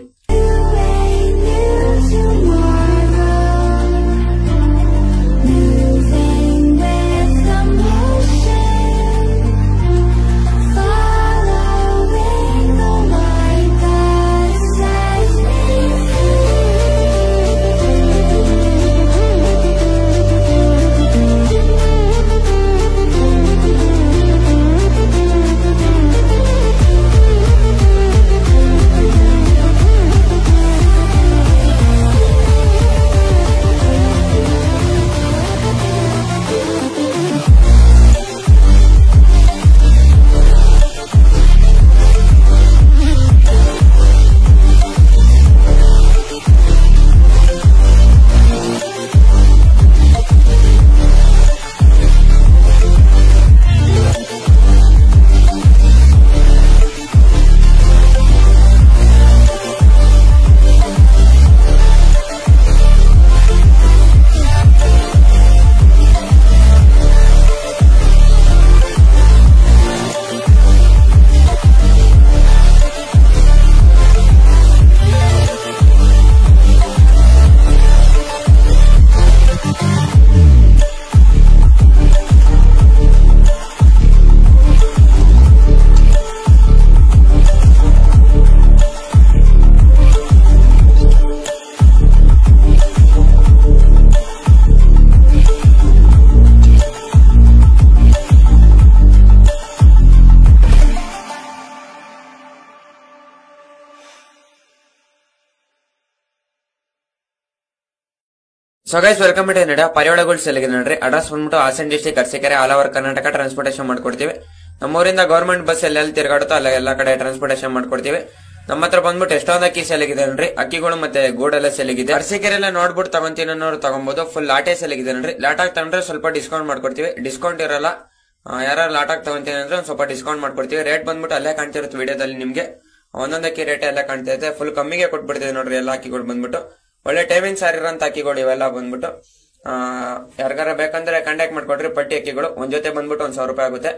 So guys welcome to Nada ಪರಿವಾಳ gold ಸೆಲ್ಗೆ ನೋಡ್ರಿ. ಅಡ್ರೆಸ್ ಬಂದ್ಬಿಟ್ಟು Hassan district Arsikere all over Karnataka transportation ಮಾಡ್ಕೊಡ್ತೀವಿ. ನಮ್ಮೂರಿಂದ ಗವರ್ಮೆಂಟ್ ಬಸ್ ಎಲ್ಲೆಲ್ಲಿ ತಿರುಗಾಡುತ್ತೋ ಅಲ್ಲ ಎಲ್ಲಾ ಕಡೆ ಟ್ರಾನ್ಸ್ಪೋರ್ಟೇಷನ್ ಮಾಡ್ಕೊಡ್ತೀವಿ. ನಮ್ಮ ಹತ್ರ ಬಂದ್ಬಿಟ್ಟು ಎಷ್ಟೊಂದು ಅಕ್ಕಿ ಸೆಲೆಗಿದೆ ನೋಡ್ರಿ. ಅಕ್ಕಿಗಳು ಮತ್ತೆ ಗೂಡೆಲ್ಲ ಸೆಲೆಗಿದೆ. ಅರಸೀಕೆರೆಲ್ಲ ನೋಡ್ಬಿಟ್ಟು ತಗೊಂತೀನಿ ಅನ್ನೋರು ತಗೊಬಹುದು. ಫುಲ್ ಲಾಟೆ ಸೆಲೆಗಿದೆ ನೋಡ್ರಿ. ಲಾಟಾಗಿ ತಗೊಂಡ್ರೆ ಸ್ವಲ್ಪ ಡಿಸ್ಕೌಂಟ್ ಮಾಡ್ಕೊಡ್ತೀವಿ. ಡಿಸ್ಕೌಂಟ್ ಇರಲ್ಲ. ಯಾರು ಲಾಟಾಗಿ ತಗೊಂತೀನಿ ಅಂದ್ರೆ ಒಂದ್ ಸ್ವಲ್ಪ ಡಿಸ್ಕೌಂಟ್ ಮಾಡ್ಕೊಡ್ತೀವಿ. ರೇಟ್ ಬಂದ್ಬಿಟ್ಟು ಅಲ್ಲೇ ಕಾಣ್ತಿರುತ್ತೆ ವಿಡಿಯೋದಲ್ಲಿ ನಿಮ್ಗೆ. ಒಂದೊಂದಕ್ಕೆ ರೇಟ್ ಎಲ್ಲ ಕಾಣ್ತಾ ಇದೆ. ಫುಲ್ ಕಮ್ಮಿಗೆ ಕೊಟ್ಬಿಡ್ತೀವಿ ನೋಡ್ರಿ. ಎಲ್ಲ ಅಕ್ಕಿಗಳು ಬಂದ್ಬಿಟ್ಟು ಒಳ್ಳೆ ಟೈಮಿಂಗ್ ಸಾರಿರೋಂತ ಅಕ್ಕಿಗಳು ಇವೆಲ್ಲ ಬಂದ್ಬಿಟ್ಟು ಯಾರಿಗಾರ ಬೇಕಂದ್ರೆ ಕಾಂಟ್ಯಾಕ್ಟ್ ಮಾಡ್ಕೊಡ್ರಿ. ಪಟ್ಟಿ ಅಕ್ಕಿಗಳು ಒಂದ್ ಜೊತೆ ಬಂದ್ಬಿಟ್ಟು 1,000 ರೂಪಾಯಿ ಆಗುತ್ತೆ.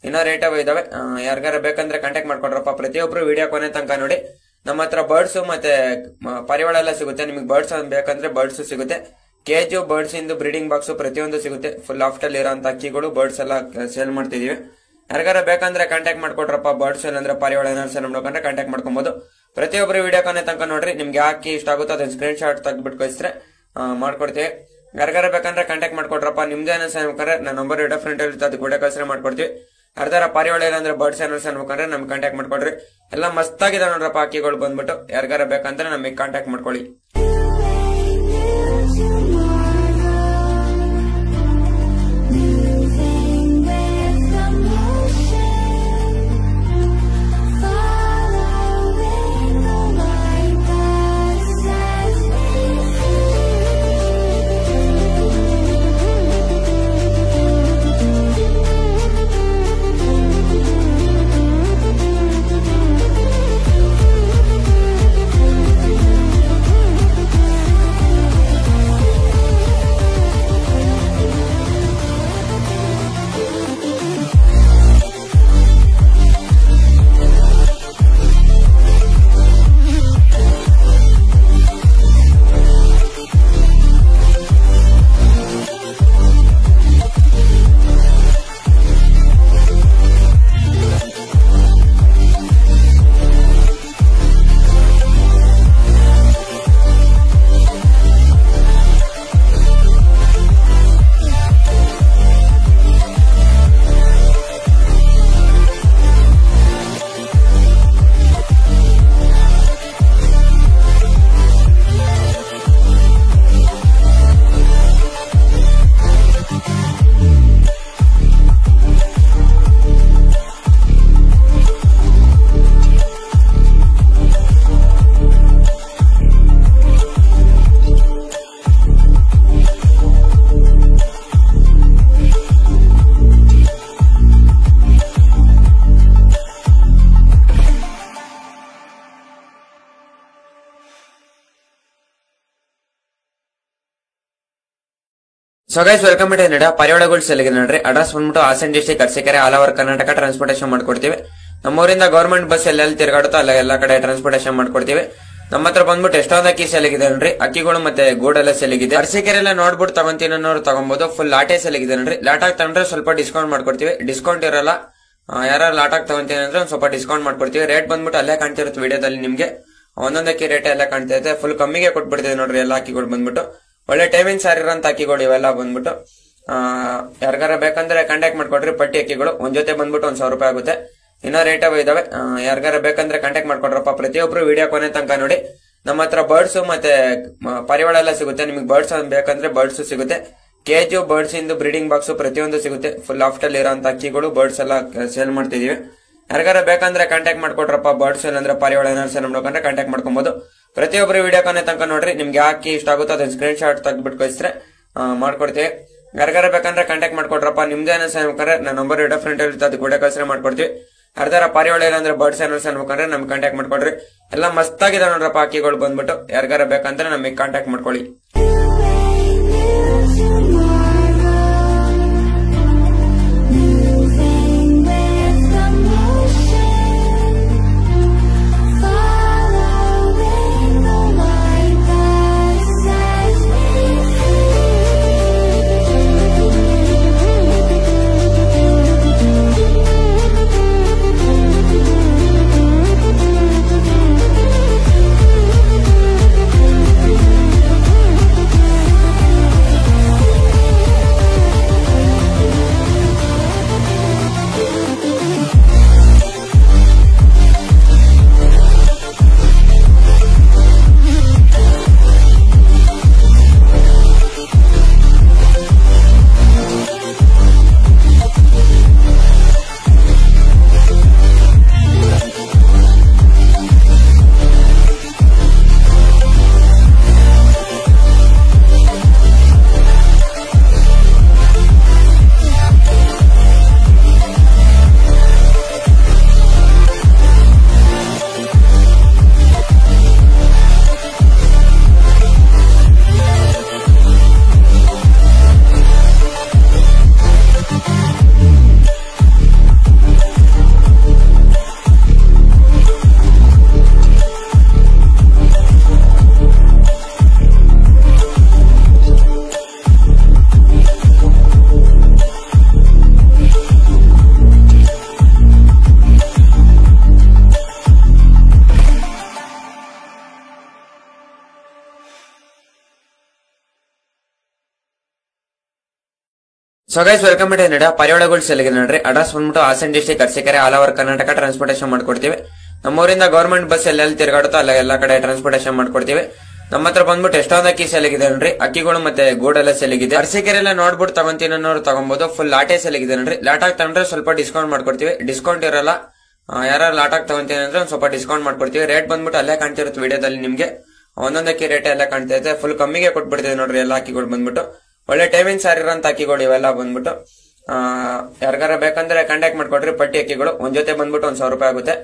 ಇನ್ನೂ ರೇಟ್ ಇದಾವೆ. ಯಾರಿಗಾರ ಬೇಕಂದ್ರೆ ಕಾಂಟ್ಯಾಕ್ಟ್ ಮಾಡ್ಕೊಡ್ರಪ್ಪ. ಪ್ರತಿಯೊಬ್ರು ವಿಡಿಯೋ ಕೊನೆ ತನಕ ನೋಡಿ. ನಮ್ಮ ಹತ್ರ ಬರ್ಡ್ಸ್ ಮತ್ತೆ ಪರಿವಾಳ ಎಲ್ಲ ಸಿಗುತ್ತೆ. ನಿಮ್ಗೆ ಬರ್ಡ್ಸ್ ಬೇಕಂದ್ರೆ ಬರ್ಡ್ಸ್ ಸಿಗುತ್ತೆ. ಕೇಜು ಬರ್ಡ್ಸ್ ಇಂದು ಬ್ರೀಡಿಂಗ್ ಬಾಕ್ಸ್ ಪ್ರತಿಯೊಂದು ಸಿಗುತ್ತೆ. ಫುಲ್ ಆಫ್ಟಲ್ ಇರೋಂತ ಅಕ್ಕಿಗಳು ಬರ್ಡ್ಸ್ ಎಲ್ಲ ಸೇಲ್ ಮಾಡ್ತಿದೀವಿ. ಯಾರಿಗಾರ ಬೇಕಂದ್ರೆ ಕಾಂಟ್ಯಾಕ್ಟ್ ಮಾಡ್ಕೊಡ್ರಪ್ಪ. ಬರ್ಡ್ಸ್ ಅಂದ್ರೆ ಪರಿವಾಳ ಏನಾದ್ರು ಸೇಲ್ ಮಾಡ್ಕೊಂಡ್ರೆ ಕಾಂಟ್ಯಾಕ್ಟ್ ಮಾಡ್ಕೊಬಹುದು. ಪ್ರತಿಯೊಬ್ರು ವಿಡಿಯೋ ಕೊನೆ ತನಕ ನೋಡ್ರಿ. ನಿಮ್ಗೆ ಯಾಕೆ ಇಷ್ಟ ಆಗುತ್ತೋ ಅದನ್ನ ಸ್ಕ್ರೀನ್ ಶಾಟ್ ತೆಗೆದ್ಬಿಟ್ಟು ಕಳಿಸಿದ್ರೆ ಮಾಡ್ಕೊಡ್ತೀವಿ. ಯಾರಿಗಾರ ಬೇಕಂದ್ರೆ ಕಾಂಟ್ಯಾಕ್ಟ್ ಮಾಡ್ಕೊಡ್ರಪ್ಪ. ನಿಮ್ದೇನ ಸೇರ್ಬೇಕಂದ್ರೆ ನನ್ನ ನಂಬರ್ ವಿಡಿಯೋ ಫ್ರೆಂಡ್ ಇರುತ್ತೆ, ಅದಕ್ಕೆ ವಿಡಿಯೋ ಕಳಿಸ್ರೆ ಮಾಡ್ಕೊಡ್ತೀವಿ. ಯಾರ್ದಾರ ಪರಿವಾಳ ಇಲ್ಲಾಂದ್ರೆ ಬರ್ಡ್ಸ್ ಏನಾದ್ರು ಸೇರ್ಬೇಕಂದ್ರೆ ನಮ್ಗೆ ಕಾಂಟ್ಯಾಕ್ಟ್ ಮಾಡ್ಕೊಡ್ರಿ. ಎಲ್ಲ ಮಸ್ತಾಗಿದೆ ನೋಡ್ರಪ್ಪ ಅಕ್ಕಿಗಳು ಬಂದ್ಬಿಟ್ಟು. ಯಾರಿಗಾರ ಬೇಕಂದ್ರೆ ನಮಗೆ ಕಾಂಟ್ಯಾಕ್ಟ್ ಮಾಡ್ಕೊಳ್ಳಿ. So guys welcome to Nada ಪರಿವಾಳ gold ಸೆಲ್ಗೆ ನೋಡ್ರಿ. ಅಡ್ರೆಸ್ ಬಂದ್ಬಿಟ್ಟು Hassan district Arsikere all over Karnataka transportation ಮಾಡ್ಕೊಡ್ತೀವಿ. ನಮ್ಮೂರಿಂದ ಗವರ್ಮೆಂಟ್ ಬಸ್ ಎಲ್ಲೆಲ್ಲಿ ತಿರುಗಾಡುತ್ತೋ ಅಲ್ಲ ಎಲ್ಲಾ ಕಡೆ ಟ್ರಾನ್ಸ್ಪೋರ್ಟೇಷನ್ ಮಾಡ್ಕೊಡ್ತೀವಿ. ನಮ್ಮ ಹತ್ರ ಬಂದ್ಬಿಟ್ಟು ಎಷ್ಟೊಂದು ಅಕ್ಕಿ ಸೆಲೆಗಿದೆ ನೋಡ್ರಿ. ಅಕ್ಕಿಗಳು ಮತ್ತೆ ಗೂಡೆಲ್ಲ ಸೆಲೆಗಿದೆ. ಅರಸೀಕೆರೆಲ್ಲ ನೋಡ್ಬಿಟ್ಟು ತಗೊಂತೀನಿ ಅನ್ನೋರು ತಗೊಬಹುದು. ಫುಲ್ ಲಾಟೆ ಸೆಲೆಗಿದೆ ನೋಡ್ರಿ. ಲಾಟಾಗಿ ತಗೊಂಡ್ರೆ ಸ್ವಲ್ಪ ಡಿಸ್ಕೌಂಟ್ ಮಾಡ್ಕೊಡ್ತೀವಿ. ಡಿಸ್ಕೌಂಟ್ ಇರಲ್ಲ. ಯಾರು ಲಾಟಾಗಿ ತಗೊಂತೀನಿ ಅಂದ್ರೆ ಒಂದ್ ಸ್ವಲ್ಪ ಡಿಸ್ಕೌಂಟ್ ಮಾಡ್ಕೊಡ್ತೀವಿ. ರೇಟ್ ಬಂದ್ಬಿಟ್ಟು ಅಲ್ಲೇ ಕಾಣ್ತಿರುತ್ತೆ ವಿಡಿಯೋದಲ್ಲಿ ನಿಮ್ಗೆ. ಒಂದೊಂದಕ್ಕೆ ರೇಟ್ ಎಲ್ಲ ಕಾಣ್ತಾ ಇದೆ. ಫುಲ್ ಕಮ್ಮಿಗೆ ಕೊಟ್ಬಿಡ್ತೀವಿ ನೋಡ್ರಿ. ಎಲ್ಲ ಅಕ್ಕಿಗಳು ಬಂದ್ಬಿಟ್ಟು ಒಳ್ಳೆ ಟೈಮಿಂಗ್ ಸಾರಿರೋಂತ ಅಕ್ಕಿಗಳು ಇವೆಲ್ಲ ಬಂದ್ಬಿಟ್ಟು ಯಾರಿಗಾರ ಬೇಕಂದ್ರೆ ಕಾಂಟ್ಯಾಕ್ಟ್ ಮಾಡ್ಕೊಡ್ರಿ. ಪಟ್ಟಿ ಅಕ್ಕಿಗಳು ಒಂದ್ ಜೊತೆ ಬಂದ್ಬಿಟ್ಟು 1,000 ರೂಪಾಯಿ ಆಗುತ್ತೆ. ಇನ್ನೂ ರೇಟ್ ಇದಾವೆ. ಯಾರಿಗಾರ ಬೇಕಂದ್ರೆ ಕಾಂಟ್ಯಾಕ್ಟ್ ಮಾಡ್ಕೊಡ್ರಪ್ಪ. ಪ್ರತಿಯೊಬ್ರು ವಿಡಿಯೋ ಕೊನೆ ತನಕ ನೋಡಿ. ನಮ್ಮ ಹತ್ರ ಬರ್ಡ್ಸ್ ಮತ್ತೆ ಪರಿವಾಳ ಎಲ್ಲ ಸಿಗುತ್ತೆ. ನಿಮ್ಗೆ ಬರ್ಡ್ಸ್ ಬೇಕಂದ್ರೆ ಬರ್ಡ್ಸ್ ಸಿಗುತ್ತೆ. ಕೇಜು ಬರ್ಡ್ಸ್ ಇಂದು ಬ್ರೀಡಿಂಗ್ ಬಾಕ್ಸ್ ಪ್ರತಿಯೊಂದು ಸಿಗುತ್ತೆ. ಫುಲ್ ಆಫ್ಟಲ್ ಇರೋಂತ ಅಕ್ಕಿಗಳು ಬರ್ಡ್ಸ್ ಎಲ್ಲ ಸೇಲ್ ಮಾಡ್ತಿದೀವಿ. ಯಾರಿಗಾರ ಬೇಕಂದ್ರೆ ಕಾಂಟ್ಯಾಕ್ಟ್ ಮಾಡ್ಕೊಡ್ರಪ್ಪ. ಬರ್ಡ್ಸ್ ಅಂದ್ರೆ ಪರಿವಾಳ ಏನಾದ್ರು ಸೇಲ್ ಮಾಡ್ಕೊಂಡ್ರೆ ಕಾಂಟ್ಯಾಕ್ಟ್ ಮಾಡ್ಕೊಬಹುದು. ಪ್ರತಿಯೊಬ್ರು ವಿಡಿಯೋ ಕೊನೆ ತನಕ ನೋಡ್ರಿ. ನಿಮ್ಗೆ ಯಾಕೆ ಇಷ್ಟ ಆಗುತ್ತೋ ಅದನ್ನ ಸ್ಕ್ರೀನ್ ಶಾಟ್ ತೆಗೆದ್ಬಿಟ್ಟು ಕಳಿಸಿದ್ರೆ ಮಾಡ್ಕೊಡ್ತೀವಿ. ಯಾರಿಗಾರ ಬೇಕಂದ್ರೆ ಕಾಂಟ್ಯಾಕ್ಟ್ ಮಾಡ್ಕೊಡ್ರಪ್ಪ. ನಿಮ್ದೇನ ಸೇರ್ಬೇಕಂದ್ರೆ ನನ್ನ ನಂಬರ್ ವಿಡಿಯೋ ಫ್ರೆಂಡ್ ಇರುತ್ತೆ, ಅದಕ್ಕೆ ವಿಡಿಯೋ ಕಳಿಸ್ರೆ ಮಾಡ್ಕೊಡ್ತೀವಿ. ಯಾರ್ದಾರ ಪರಿವಾಳ ಇಲ್ಲಾಂದ್ರೆ ಬರ್ಡ್ಸ್ ಏನಾದ್ರು ಸೇರ್ಬೇಕಂದ್ರೆ ನಮ್ಗೆ ಕಾಂಟ್ಯಾಕ್ಟ್ ಮಾಡ್ಕೊಡ್ರಿ. ಎಲ್ಲ ಮಸ್ತಾಗಿದೆ ನೋಡ್ರಪ್ಪ ಅಕ್ಕಿಗಳು ಬಂದ್ಬಿಟ್ಟು. ಯಾರಿಗಾರ ಬೇಕಂದ್ರೆ ನಮಗೆ ಕಾಂಟ್ಯಾಕ್ಟ್ ಮಾಡ್ಕೊಳ್ಳಿ. So guys welcome to Kannada ಪರಿವಾಳ ಗೋಲ್ಡ್ ಸೆಲ್ಗೆ ನೋಡ್ರಿ. ಅಡ್ರೆಸ್ ಬಂದ್ಬಿಟ್ಟು Hassan district Arsikere all over Karnataka transportation ಮಾಡ್ಕೊಡ್ತೀವಿ. ನಮ್ಮೂರಿಂದ ಗವರ್ಮೆಂಟ್ ಬಸ್ ಎಲ್ಲೆಲ್ಲಿ ತಿರುಗಾಡುತ್ತೋ ಅಲ್ಲ ಎಲ್ಲಾ ಕಡೆ ಟ್ರಾನ್ಸ್ಪೋರ್ಟೇಷನ್ ಮಾಡ್ಕೊಡ್ತೀವಿ. ನಮ್ಮ ಹತ್ರ ಬಂದ್ಬಿಟ್ಟು ಎಷ್ಟೊಂದು ಅಕ್ಕಿ ಸೆಲೆಗಿದೆ ನೋಡ್ರಿ. ಅಕ್ಕಿಗಳು ಮತ್ತೆ ಗೂಡೆಲ್ಲ ಸೆಲೆಗಿದೆ. ಅರಸೀಕೆರೆ ಎಲ್ಲ ನೋಡ್ಬಿಟ್ಟು ತಗೊಂತೀನಿ ಅನ್ನೋರು ತಗೊಬಹುದು. ಫುಲ್ ಲಾಟೆ ಸೆಲೆಗಿದೆ ನೋಡ್ರಿ. ಲಾಟಾಗಿ ತಗೊಂಡ್ರೆ ಸ್ವಲ್ಪ ಡಿಸ್ಕೌಂಟ್ ಮಾಡ್ಕೊಡ್ತೀವಿ. ಡಿಸ್ಕೌಂಟ್ ಇರಲ್ಲ, ಯಾರು ಲಾಟಾಗಿ ತಗೊಂತೀನಿ ಅಂದ್ರೆ ಒಂದ್ ಸ್ವಲ್ಪ ಡಿಸ್ಕೌಂಟ್ ಮಾಡ್ಕೊಡ್ತೀವಿ. ರೇಟ್ ಬಂದ್ಬಿಟ್ಟು ಅಲ್ಲೇ ಕಾಣ್ತಿರುತ್ತೆ ವಿಡಿಯೋದಲ್ಲಿ ನಿಮ್ಗೆ. ಒಂದೊಂದಕ್ಕೆ ರೇಟ್ ಎಲ್ಲ ಕಾಣ್ತಾ ಇದೆ. ಫುಲ್ ಕಮ್ಮಿಗೆ ಕೊಟ್ಬಿಡ್ತೀವಿ ನೋಡ್ರಿ. ಎಲ್ಲ ಅಕ್ಕಿಗಳು ಬಂದ್ಬಿಟ್ಟು ಒಳ್ಳೆ ಟೈಮಿಂಗ್ ಸಾರ್ ಇರೋಂತ ಅಕ್ಕಿಗಳು ಇವೆಲ್ಲ ಬಂದ್ಬಿಟ್ಟು ಯಾರಿಗಾರ ಬೇಕಂದ್ರೆ ಕಾಂಟ್ಯಾಕ್ಟ್ ಮಾಡ್ಕೊಡ್ರಿ. ಪಟ್ಟಿ ಅಕ್ಕಿಗಳು ಒಂದ್ ಜೊತೆ ಬಂದ್ಬಿಟ್ಟು 1,000 ರೂಪಾಯಿ ಆಗುತ್ತೆ.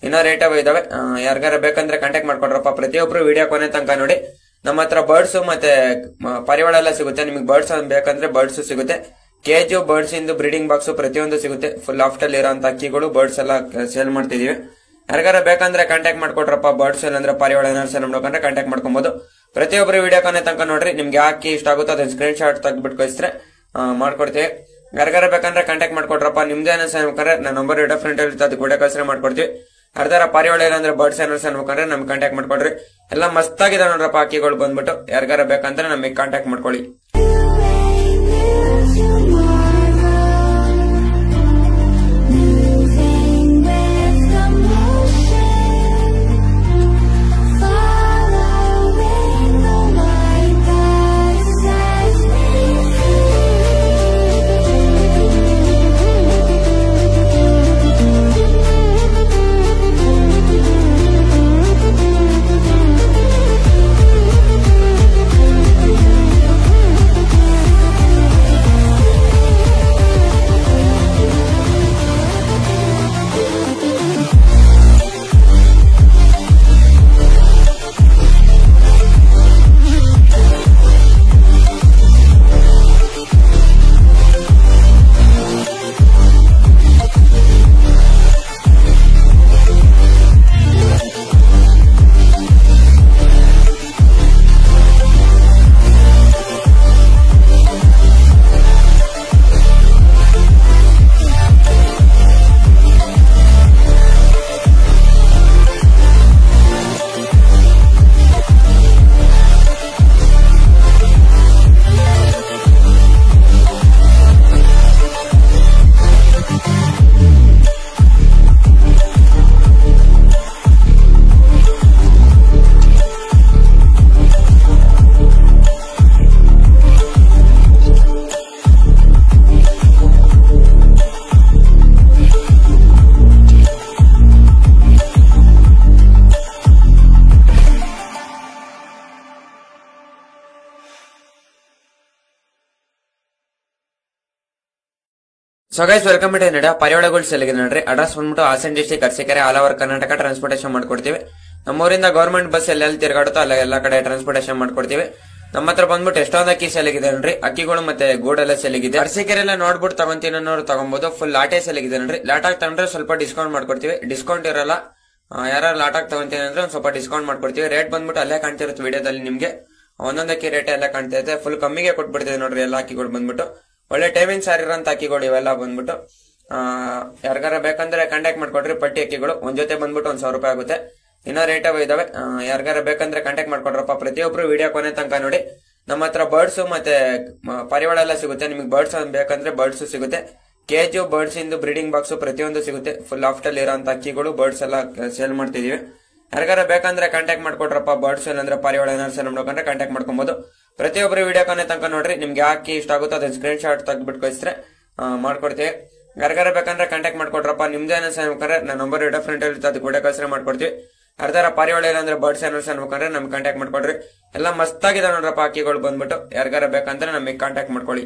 ಇನ್ನೂ ರೇಟ್ ಇದಾವೆ. ಯಾರಿಗಾರ ಬೇಕಂದ್ರೆ ಕಾಂಟ್ಯಾಕ್ಟ್ ಮಾಡ್ಕೊಡ್ರಪ್ಪ. ಪ್ರತಿಯೊಬ್ರು ವಿಡಿಯೋ ಕೊನೆ ತನಕ ನೋಡಿ. ನಮ್ಮ ಹತ್ರ ಬರ್ಡ್ಸ್ ಮತ್ತೆ ಪರಿವಾಳ ಎಲ್ಲ ಸಿಗುತ್ತೆ. ನಿಮ್ಗೆ ಬರ್ಡ್ಸ್ ಬೇಕಂದ್ರೆ ಬರ್ಡ್ಸ್ ಸಿಗುತ್ತೆ. ಕೇಜು ಬರ್ಡ್ಸ್ ಇಂದು ಬ್ರೀಡಿಂಗ್ ಬಾಕ್ಸ್ ಪ್ರತಿಯೊಂದು ಸಿಗುತ್ತೆ. ಫುಲ್ ಆಫ್ಟಲ್ ಇರೋಂತ ಅಕ್ಕಿಗಳು ಬರ್ಡ್ಸ್ ಎಲ್ಲ ಸೇಲ್ ಮಾಡ್ತಿದೀವಿ. ಯಾರಿಗಾರ ಬೇಕಂದ್ರೆ ಕಾಂಟ್ಯಾಕ್ಟ್ ಮಾಡ್ಕೊಡ್ರಪ್ಪ. ಬರ್ಡ್ಸ್ ಅಂದ್ರೆ ಪರಿವಾಳ ಏನಾದ್ರು ನೋಡ್ಕೊಂಡ್ರೆ ಕಾಂಟ್ಯಾಕ್ಟ್ ಮಾಡ್ಕೊಬಹುದು. ಪ್ರತಿಯೊಬ್ರು ವಿಡಿಯೋ ಕೊನೆ ತನಕ ನೋಡ್ರಿ. ನಿಮ್ಗೆ ಯಾಕೆ ಇಷ್ಟ ಆಗುತ್ತೋ ಅದನ್ನ ಸ್ಕ್ರೀನ್ ಶಾಟ್ ತೆಗೆದ್ಬಿಟ್ಟು ಕಳಿಸಿದ್ರೆ ಮಾಡ್ಕೊಡ್ತೀವಿ. ಯಾರಿಗಾರ ಬೇಕಂದ್ರೆ ಕಾಂಟ್ಯಾಕ್ಟ್ ಮಾಡ್ಕೊಡ್ರಪ್ಪ. ನಿಮ್ದೇ ಅನ್ಸ್ಬೇಕಂದ್ರೆ ನನ್ನ ನಂಬರ್ ಡಿಫ್ರೆಂಟ್ ಇರುತ್ತೆ, ಅದು ಕೂಡ ಕಳ್ಸಿ ಮಾಡ್ಕೊಡ್ತೀವಿ. ಯಾರ್ದಾರ ಪರಿವಾಳ ಅಂದ್ರೆ ಬರ್ಡ್ಸ್ ಏನಾದ್ರು ಅನ್ಬೇಕಂದ್ರೆ ನಮ್ಗೆ ಕಾಂಟ್ಯಾಕ್ಟ್ ಮಾಡ್ಕೊಡ್ರಿ. ಎಲ್ಲ ಮಸ್ತಾಗಿದೆ ನೋಡ್ರಪ್ಪ ಅಕ್ಕಿಗಳು ಬಂದ್ಬಿಟ್ಟು. ಯಾರಿಗಾರ ಬೇಕಂದ್ರೆ ನಮಗೆ ಕಾಂಟ್ಯಾಕ್ಟ್ ಮಾಡ್ಕೊಳ್ಳಿ. So guys welcome to Kannada ಪರಿವಾಳ ಗೋಲ್ಡ್ ಸೆಲ್ಗೆ ನೋಡ್ರಿ. ಅಡ್ರೆಸ್ ಬಂದ್ಬಿಟ್ಟು Hassan district Arsikere all over Karnataka transportation ಮಾಡ್ಕೊಡ್ತೀವಿ. ನಮ್ಮೂರಿಂದ ಗವರ್ಮೆಂಟ್ ಬಸ್ ಎಲ್ಲೆಲ್ಲಿ ತಿರುಗಾಡುತ್ತೋ ಅಲ್ಲ ಎಲ್ಲಾ ಕಡೆ ಟ್ರಾನ್ಸ್ಪೋರ್ಟೇಷನ್ ಮಾಡ್ಕೊಡ್ತೀವಿ. ನಮ್ಮ ಹತ್ರ ಬಂದ್ಬಿಟ್ಟು ಎಷ್ಟೊಂದು ಅಕ್ಕಿ ಸೆಲೆಗಿದೆ ನೋಡ್ರಿ. ಅಕ್ಕಿಗಳು ಮತ್ತೆ ಗೂಡೆಲ್ಲ ಸೆಲೆಗಿದೆ. ಅರಸೀಕೆರೆ ಎಲ್ಲ ನೋಡ್ಬಿಟ್ಟು ತಗೊಂತೀನಿ ಅನ್ನೋರು ತಗೊಬಹುದು. ಫುಲ್ ಲಾಟೆ ಸೆಲೆಗಿದೆ ನೋಡ್ರಿ. ಲಾಟಾಗಿ ತಗೊಂಡ್ರೆ ಸ್ವಲ್ಪ ಡಿಸ್ಕೌಂಟ್ ಮಾಡ್ಕೊಡ್ತೀವಿ. ಡಿಸ್ಕೌಂಟ್ ಇರಲ್ಲ, ಯಾರು ಲಾಟಾಗಿ ತಗೊಂತೀನಿ ಅಂದ್ರೆ ಒಂದ್ ಸ್ವಲ್ಪ ಡಿಸ್ಕೌಂಟ್ ಮಾಡ್ಕೊಡ್ತೀವಿ. ರೇಟ್ ಬಂದ್ಬಿಟ್ಟು ಅಲ್ಲೇ ಕಾಣ್ತಿರುತ್ತೆ ವಿಡಿಯೋದಲ್ಲಿ ನಿಮ್ಗೆ. ಒಂದೊಂದಕ್ಕೆ ರೇಟ್ ಎಲ್ಲ ಕಾಣ್ತಾ ಇದೆ. ಫುಲ್ ಕಮ್ಮಿಗೆ ಕೊಟ್ಬಿಡ್ತೀವಿ ನೋಡ್ರಿ. ಎಲ್ಲ ಅಕ್ಕಿಗಳು ಬಂದ್ಬಿಟ್ಟು ಒಳ್ಳೆ ಟೈಮಿಂಗ್ ಸಾರ್ ಇರೋಂತ ಅಕ್ಕಿಗಳು ಇವೆಲ್ಲ ಬಂದ್ಬಿಟ್ಟು ಯಾರಿಗಾರ ಬೇಕಂದ್ರೆ ಕಾಂಟ್ಯಾಕ್ಟ್ ಮಾಡ್ಕೊಡ್ರಿ. ಪಟ್ಟಿ ಅಕ್ಕಿಗಳು ಒಂದ್ ಜೊತೆ ಬಂದ್ಬಿಟ್ಟು 1,000 ರೂಪಾಯಿ ಆಗುತ್ತೆ. ಇನ್ನೂ ರೇಟ್ ಇದಾವೆ. ಯಾರಿಗಾರ ಬೇಕಂದ್ರೆ ಕಾಂಟ್ಯಾಕ್ಟ್ ಮಾಡ್ಕೊಡ್ರಪ್ಪ. ಪ್ರತಿಯೊಬ್ರು ವಿಡಿಯೋ ಕೊನೆ ತನಕ ನೋಡಿ. ನಮ್ಮ ಹತ್ರ ಬರ್ಡ್ಸ್ ಮತ್ತೆ ಪರಿವಾಳ ಎಲ್ಲ ಸಿಗುತ್ತೆ. ನಿಮ್ಗೆ ಬರ್ಡ್ಸ್ ಬೇಕಂದ್ರೆ ಬರ್ಡ್ಸ್ ಸಿಗುತ್ತೆ. ಕೇಜು ಬರ್ಡ್ಸ್ ಇಂದು ಬ್ರೀಡಿಂಗ್ ಬಾಕ್ಸ್ ಪ್ರತಿಯೊಂದು ಸಿಗುತ್ತೆ. ಫುಲ್ ಆಫ್ಟಲ್ ಇರೋಂತ ಅಕ್ಕಿಗಳು ಬರ್ಡ್ಸ್ ಎಲ್ಲ ಸೇಲ್ ಮಾಡ್ತಿದೀವಿ. ಯಾರಿಗಾರ ಬೇಕಂದ್ರೆ ಕಾಂಟ್ಯಾಕ್ಟ್ ಮಾಡ್ಕೊಡ್ರಪ್ಪ. ಬರ್ಡ್ಸ್ ಅಂದ್ರೆ ಪರಿವಾಳ ಏನಾದ್ರು ನೋಡ್ಕೊಂಡ್ರೆ ಕಾಂಟ್ಯಾಕ್ಟ್ ಮಾಡ್ಕೊಬಹುದು. ಪ್ರತಿಯೊಬ್ರು ವಿಡಿಯೋ ಕೊನೆ ತನಕ ನೋಡ್ರಿ. ನಿಮ್ಗೆ ಯಾಕೆ ಇಷ್ಟ ಆಗುತ್ತೋ ಅದನ್ನ ಸ್ಕ್ರೀನ್ ಶಾಟ್ ತೆಗೆದ್ಬಿಟ್ಟು ಕಳಿಸಿದ್ರೆ ಮಾಡ್ಕೊಡ್ತೀವಿ. ಯಾರಿಗಾರ ಬೇಕಂದ್ರೆ ಕಾಂಟ್ಯಾಕ್ಟ್ ಮಾಡ್ಕೊಡ್ರಪ್ಪ. ನಿಮ್ದೇ ಅನ್ಸ್ಬೇಕಂದ್ರೆ ನನ್ನ ನಂಬರ್ ಡಿಫ್ರೆಂಟ್ ಇರುತ್ತೆ, ಅದು ಕೂಡ ಕಳ್ಸಿ ಮಾಡ್ಕೊಡ್ತೀವಿ. ಯಾರ್ದಾರ ಪರಿವಾಳ ಅಂದ್ರೆ ಬರ್ಡ್ಸ್ ಏನಾದ್ರು ಅನ್ಬೇಕಂದ್ರೆ ನಮ್ಗೆ ಕಾಂಟ್ಯಾಕ್ಟ್ ಮಾಡ್ಕೊಡ್ರಿ. ಎಲ್ಲ ಮಸ್ತಾಗಿದೆ ನೋಡ್ರಪ್ಪ ಅಕ್ಕಿಗಳು ಬಂದ್ಬಿಟ್ಟು. ಯಾರಿಗಾರ ಬೇಕಂದ್ರೆ ನಮಗೆ ಕಾಂಟ್ಯಾಕ್ಟ್ ಮಾಡ್ಕೊಳ್ಳಿ.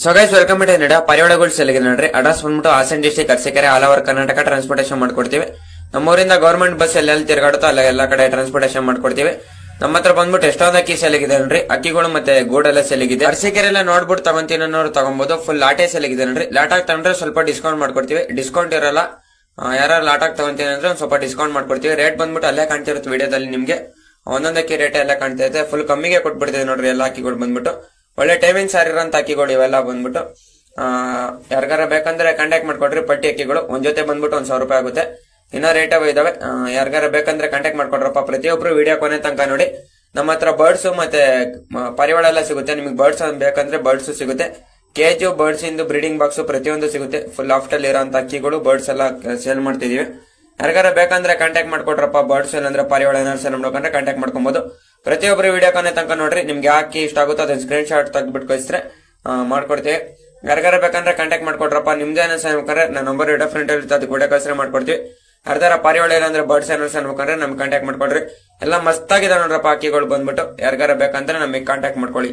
So guys welcome to India ಪರಿವಾಳಗಳು ಸೆಲೆಗೆ ನೋಡ್ರಿ ಅಡ್ರೆಸ್ ಬಂದ್ಬಿಟ್ಟು Hassan district Arsikere all over Karnataka transportation ಮಾಡ್ಕೊಡ್ತೀವಿ. ನಮ್ಮೂರಿಂದ ಗವರ್ಮೆಂಟ್ ಬಸ್ ಎಲ್ಲೆಲ್ಲಿ ತಿರುಗಾಡುತ್ತೋ ಅಲ್ಲ ಎಲ್ಲಾ ಕಡೆ ಟ್ರಾನ್ಸ್ಪೋರ್ಟೇಷನ್ ಮಾಡ್ಕೊಡ್ತೀವಿ. ನಮ್ಮ ಹತ್ರ ಬಂದ್ಬಿಟ್ಟು ಎಷ್ಟೊಂದು ಅಕ್ಕಿ ಸೆಲೆಗಿದೆ ನೋಡ್ರಿ, ಅಕ್ಕಿಗಳು ಮತ್ತೆ ಗೂಡೆಲ್ಲ ಸೆಲೆಗಿದೆ. ಅರಸೀಕೆರೆ ಎಲ್ಲ ನೋಡ್ಬಿಟ್ಟು ತಗೊಂತೀನಿ ಅನ್ನೋರು ತಗೊಬಹುದು. ಫುಲ್ ಲಾಟೆ ಸೆಲೆಗಿದೆ ನೋಡ್ರಿ. ಲಾಟಾಗಿ ತಗೊಂಡ್ರೆ ಸ್ವಲ್ಪ ಡಿಸ್ಕೌಂಟ್ ಮಾಡ್ಕೊಡ್ತೀವಿ. ಡಿಸ್ಕೌಂಟ್ ಇರಲ್ಲ, ಯಾರು ಲಾಟಾಗಿ ತಗೊಂತೀನಿ ಅಂದ್ರೆ ಒಂದ್ ಸ್ವಲ್ಪ ಡಿಸ್ಕೌಂಟ್ ಮಾಡ್ಕೊಡ್ತೀವಿ. ರೇಟ್ ಬಂದ್ಬಿಟ್ಟು ಅಲ್ಲೇ ಕಾಣ್ತಿರುತ್ತೆ ವಿಡಿಯೋದಲ್ಲಿ ನಿಮ್ಗೆ, ಒಂದೊಂದಕ್ಕೆ ರೇಟ್ ಎಲ್ಲ ಕಾಣ್ತಾ ಇದೆ. ಫುಲ್ ಕಮ್ಮಿಗೆ ಕೊಟ್ಬಿಡ್ತೀವಿ ನೋಡ್ರಿ. ಎಲ್ಲ ಅಕ್ಕಿಗಳು ಬಂದ್ಬಿಟ್ಟು ಒಳ್ಳೆ ಟೈಮಿಂಗ್ ಸಾರ್ ಇರೋಂತ ಅಕ್ಕಿಗಳು ಇವೆಲ್ಲ ಬಂದ್ಬಿಟ್ಟು ಯಾರಿಗಾರ ಬೇಕಂದ್ರೆ ಕಾಂಟ್ಯಾಕ್ಟ್ ಮಾಡ್ಕೊಡ್ರಿ. ಪಟ್ಟಿ ಅಕ್ಕಿಗಳು ಒಂದ್ ಜೊತೆ ಬಂದ್ಬಿಟ್ಟು 1,000 ರೂಪಾಯಿ ಆಗುತ್ತೆ. ಇನ್ನ ರೇಟ್ ಇದಾವೆ, ಯಾರಿಗಾರ ಬೇಕಂದ್ರೆ ಕಾಂಟ್ಯಾಕ್ಟ್ ಮಾಡ್ಕೊಡ್ರಪ್ಪ. ಪ್ರತಿಯೊಬ್ರು ವಿಡಿಯೋ ಕೊನೆ ತನಕ ನೋಡಿ. ನಮ್ಮ ಹತ್ರ ಬರ್ಡ್ಸ್ ಮತ್ತೆ ಪರಿವಾಳ ಎಲ್ಲ ಸಿಗುತ್ತೆ. ನಿಮಗೆ ಬರ್ಡ್ಸ್ ಬೇಕಂದ್ರೆ ಬರ್ಡ್ಸ್ ಸಿಗುತ್ತೆ. ಕೇಜು ಬರ್ಡ್ಸ್ ಇಂದು ಬ್ರೀಡಿಂಗ್ ಬಾಕ್ಸ್ ಪ್ರತಿಯೊಂದು ಸಿಗುತ್ತೆ. ಫುಲ್ ಆಫ್ಟಲ್ ಇರೋಂತ ಅಕ್ಕಿಗಳು ಬರ್ಡ್ಸ್ ಎಲ್ಲ ಸೇಲ್ ಮಾಡ್ತಿದೀವಿ. ಯಾರಿಗಾರ ಬೇಕಂದ್ರೆ ಕಾಂಟ್ಯಾಕ್ಟ್ ಮಾಡ್ಕೊಡ್ರಪ್ಪ. ಬರ್ಡ್ಸ್ ಅಂದ್ರೆ ಪರಿವಾಳ ಏನಾದ್ರು ನೋಡ್ಕೊಂಡ್ರೆ ಕಾಂಟ್ಯಾಕ್ಟ್ ಮಾಡ್ಕೊಬಹುದು. ಪ್ರತಿಯೊಬ್ರು ವಿಡಿಯೋ ಕೊನೆ ತನಕ ನೋಡ್ರಿ. ನಿಮ್ಗೆ ಯಾಕೆ ಇಷ್ಟ ಆಗುತ್ತೋ ಅದನ್ನ ಸ್ಕ್ರೀನ್ ಶಾಟ್ ತೆಗೆದ್ಬಿಟ್ಟು ಕಳಿಸಿದ್ರೆ ಮಾಡ್ಕೊಡ್ತೀವಿ. ಯಾರಿಗಾರ ಬೇಕಂದ್ರೆ ಕಾಂಟ್ಯಾಕ್ಟ್ ಮಾಡ್ಕೊಡ್ರಪ್ಪ. ನಿಮ್ದೇ ಅನ್ಬೇಕಂದ್ರೆ ನನ್ನ ನಂಬರ್ ವಿಡಿಯೋ ಫ್ರೆಂಡ್ ಇರುತ್ತೆ, ಅದಕ್ಕೆ ವಿಡಿಯೋ ಕಳಿಸ್ರೆ ಮಾಡ್ಕೊಡ್ತೀವಿ. ಯಾರ್ದಾರ ಪರಿವಾಳ ಅಂದ್ರೆ ಬರ್ಡ್ಸ್ ಏನಾದ್ರು ಅನ್ಬೇಕಂದ್ರೆ ನಮ್ಗೆ ಕಾಂಟ್ಯಾಕ್ಟ್ ಮಾಡ್ಕೊಡ್ರಿ. ಎಲ್ಲ ಮಸ್ತಾಗಿದೆ ನೋಡ್ರಪ್ಪ ಅಕ್ಕಿಗಳು ಬಂದ್ಬಿಟ್ಟು. ಯಾರಿಗಾರ ಬೇಕಂದ್ರೆ ನಮಗೆ ಕಾಂಟ್ಯಾಕ್ಟ್ ಮಾಡ್ಕೊಳ್ಳಿ.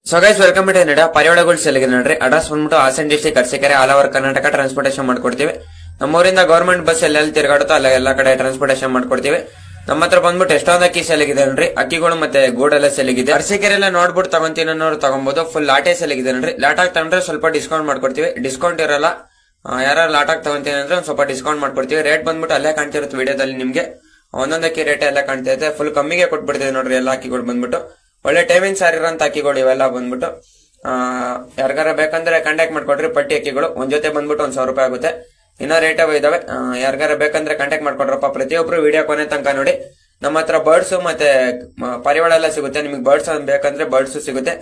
So guys welcome to India ಪರಿವಾಳಗಳು ಸೆಲೆಗೆ ನೋಡ್ರಿ. ಅಡ್ರೆಸ್ ಬಂದ್ಬಿಟ್ಟು Hassan district Arsikere all over Karnataka transportation ಮಾಡ್ಕೊಡ್ತೀವಿ. ನಮ್ಮೂರಿಂದ ಗವರ್ಮೆಂಟ್ ಬಸ್ ಎಲ್ಲೆಲ್ಲಿ ತಿರುಗಾಡುತ್ತೋ ಅಲ್ಲ ಎಲ್ಲಾ ಕಡೆ ಟ್ರಾನ್ಸ್ಪೋರ್ಟೇಷನ್ ಮಾಡ್ಕೊಡ್ತೀವಿ. ನಮ್ಮ ಹತ್ರ ಬಂದ್ಬಿಟ್ಟು ಎಷ್ಟೊಂದು ಅಕ್ಕಿ ಸೆಲೆಗಿದೆ ನೋಡ್ರಿ, ಅಕ್ಕಿಗಳು ಮತ್ತೆ ಗೂಡೆಲ್ಲ ಸೆಲೆಗಿದೆ. ಅರಸೀಕೆರೆ ಎಲ್ಲ ನೋಡ್ಬಿಟ್ಟು ತಗೊಂತೀನಿ ಅನ್ನೋರು ತಗೊಬಹುದು. ಫುಲ್ ಲಾಟೆ ಸೆಲೆಗಿದೆ ನೋಡ್ರಿ. ಲಾಟಾಗಿ ತಗೊಂಡ್ರೆ ಸ್ವಲ್ಪ ಡಿಸ್ಕೌಂಟ್ ಮಾಡ್ಕೊಡ್ತೀವಿ. ಡಿಸ್ಕೌಂಟ್ ಇರಲ್ಲ, ಯಾರು ಲಾಟಾಗಿ ತಗೊಂತೀನಿ ಅಂದ್ರೆ ಒಂದ್ ಸ್ವಲ್ಪ ಡಿಸ್ಕೌಂಟ್ ಮಾಡ್ಕೊಡ್ತೀವಿ. ರೇಟ್ ಬಂದ್ಬಿಟ್ಟು ಅಲ್ಲೇ ಕಾಣ್ತಿರುತ್ತೆ ವಿಡಿಯೋದಲ್ಲಿ ನಿಮ್ಗೆ, ಒಂದೊಂದಕ್ಕೆ ರೇಟ್ ಎಲ್ಲ ಕಾಣ್ತಾ ಇದೆ. ಫುಲ್ ಕಮ್ಮಿಗೆ ಕೊಟ್ಬಿಡ್ತೀವಿ ನೋಡ್ರಿ. ಎಲ್ಲ ಅಕ್ಕಿಗಳು ಬಂದ್ಬಿಟ್ಟು ಒಳ್ಳೆ ಟೈಮಿಂಗ್ ಸಾರ್ ಇರೋಂತ ಅಕ್ಕಿಗಳು ಇವೆಲ್ಲ ಬಂದ್ಬಿಟ್ಟು ಯಾರಿಗಾರ ಬೇಕಂದ್ರೆ ಕಾಂಟ್ಯಾಕ್ಟ್ ಮಾಡ್ಕೊಡ್ರಿ. ಪಟ್ಟಿ ಅಕ್ಕಿಗಳು ಒಂದ್ ಜೊತೆ ಬಂದ್ಬಿಟ್ಟು 1,000 ರೂಪಾಯಿ ಆಗುತ್ತೆ. ಇನ್ನ ರೇಟ್ ಇದಾವೆ, ಯಾರಿಗಾರ ಬೇಕಂದ್ರೆ ಕಾಂಟ್ಯಾಕ್ಟ್ ಮಾಡ್ಕೊಡ್ರಪ್ಪ. ಪ್ರತಿಯೊಬ್ರು ವಿಡಿಯೋ ಕೊನೆ ತನಕ ನೋಡಿ. ನಮ್ಮ ಹತ್ರ ಬರ್ಡ್ಸ್ ಮತ್ತೆ ಪರಿವಾಳ ಎಲ್ಲ ಸಿಗುತ್ತೆ. ನಿಮಗೆ ಬರ್ಡ್ಸ್ ಬೇಕಂದ್ರೆ ಬರ್ಡ್ಸ್ ಸಿಗುತ್ತೆ.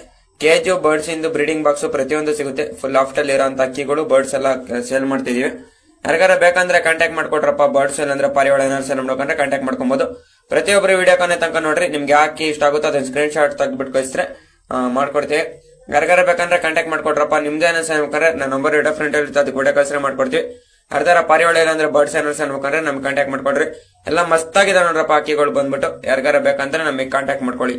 ಕೇಜು ಬರ್ಡ್ಸ್ ಇಂದು ಬ್ರೀಡಿಂಗ್ ಬಾಕ್ಸ್ ಪ್ರತಿಯೊಂದು ಸಿಗುತ್ತೆ. ಫುಲ್ ಆಫ್ಟಲ್ ಇರೋಂತ ಅಕ್ಕಿಗಳು ಬರ್ಡ್ಸ್ ಎಲ್ಲ ಸೇಲ್ ಮಾಡ್ತಿದೀವಿ. ಯಾರಿಗಾರ ಬೇಕಂದ್ರೆ ಕಾಂಟ್ಯಾಕ್ಟ್ ಮಾಡ್ಕೊಡ್ರಪ್ಪ. ಬರ್ಡ್ಸ್ ಅಂದ್ರೆ ಪರಿವಾಳ ಏನಾದ್ರು ನೋಡ್ಕೊಂಡ್ರೆ ಕಾಂಟ್ಯಾಕ್ಟ್ ಮಾಡ್ಕೊಬಹುದು. ಪ್ರತಿಯೊಬ್ರು ವಿಡಿಯೋ ಕೊನೆ ತನಕ ನೋಡ್ರಿ. ನಿಮ್ಗೆ ಯಾಕೆ ಇಷ್ಟ ಆಗುತ್ತೋ ಅದನ್ನ ಸ್ಕ್ರೀನ್ ಶಾಟ್ ತೆಗೆದ್ಬಿಟ್ಟು ಕಳಿಸಿದ್ರೆ ಮಾಡ್ಕೊಡ್ತೀವಿ. ಯಾರಿಗಾರ ಬೇಕಂದ್ರೆ ಕಾಂಟ್ಯಾಕ್ಟ್ ಮಾಡ್ಕೊಡ್ರಪ್ಪ. ನಿಮ್ದೇ ಅನ್ಬೇಕಂದ್ರೆ ನನ್ನ ನಂಬರ್ ವಿಡಿಯೋ ಫ್ರೆಂಡ್ ಇರುತ್ತೆ, ಅದಕ್ಕೆ ವಿಡಿಯೋ ಕಳಿಸ್ರೆ ಮಾಡ್ಕೊಡ್ತೀವಿ. ಯಾರ್ದಾರ ಪರಿವಾಳ ಅಂದ್ರೆ ಬರ್ಡ್ಸ್ ಏನಾದ್ರು ಅನ್ಬೇಕಂದ್ರೆ ನಮ್ಗೆ ಕಾಂಟ್ಯಾಕ್ಟ್ ಮಾಡ್ಕೊಡ್ರಿ. ಎಲ್ಲ ಮಸ್ತಾಗಿದೆ ನೋಡ್ರಪ್ಪ ಅಕ್ಕಿಗಳು ಬಂದ್ಬಿಟ್ಟು. ಯಾರಿಗಾರ ಬೇಕಂದ್ರೆ ನಮಗೆ ಕಾಂಟ್ಯಾಕ್ಟ್ ಮಾಡ್ಕೊಳ್ಳಿ.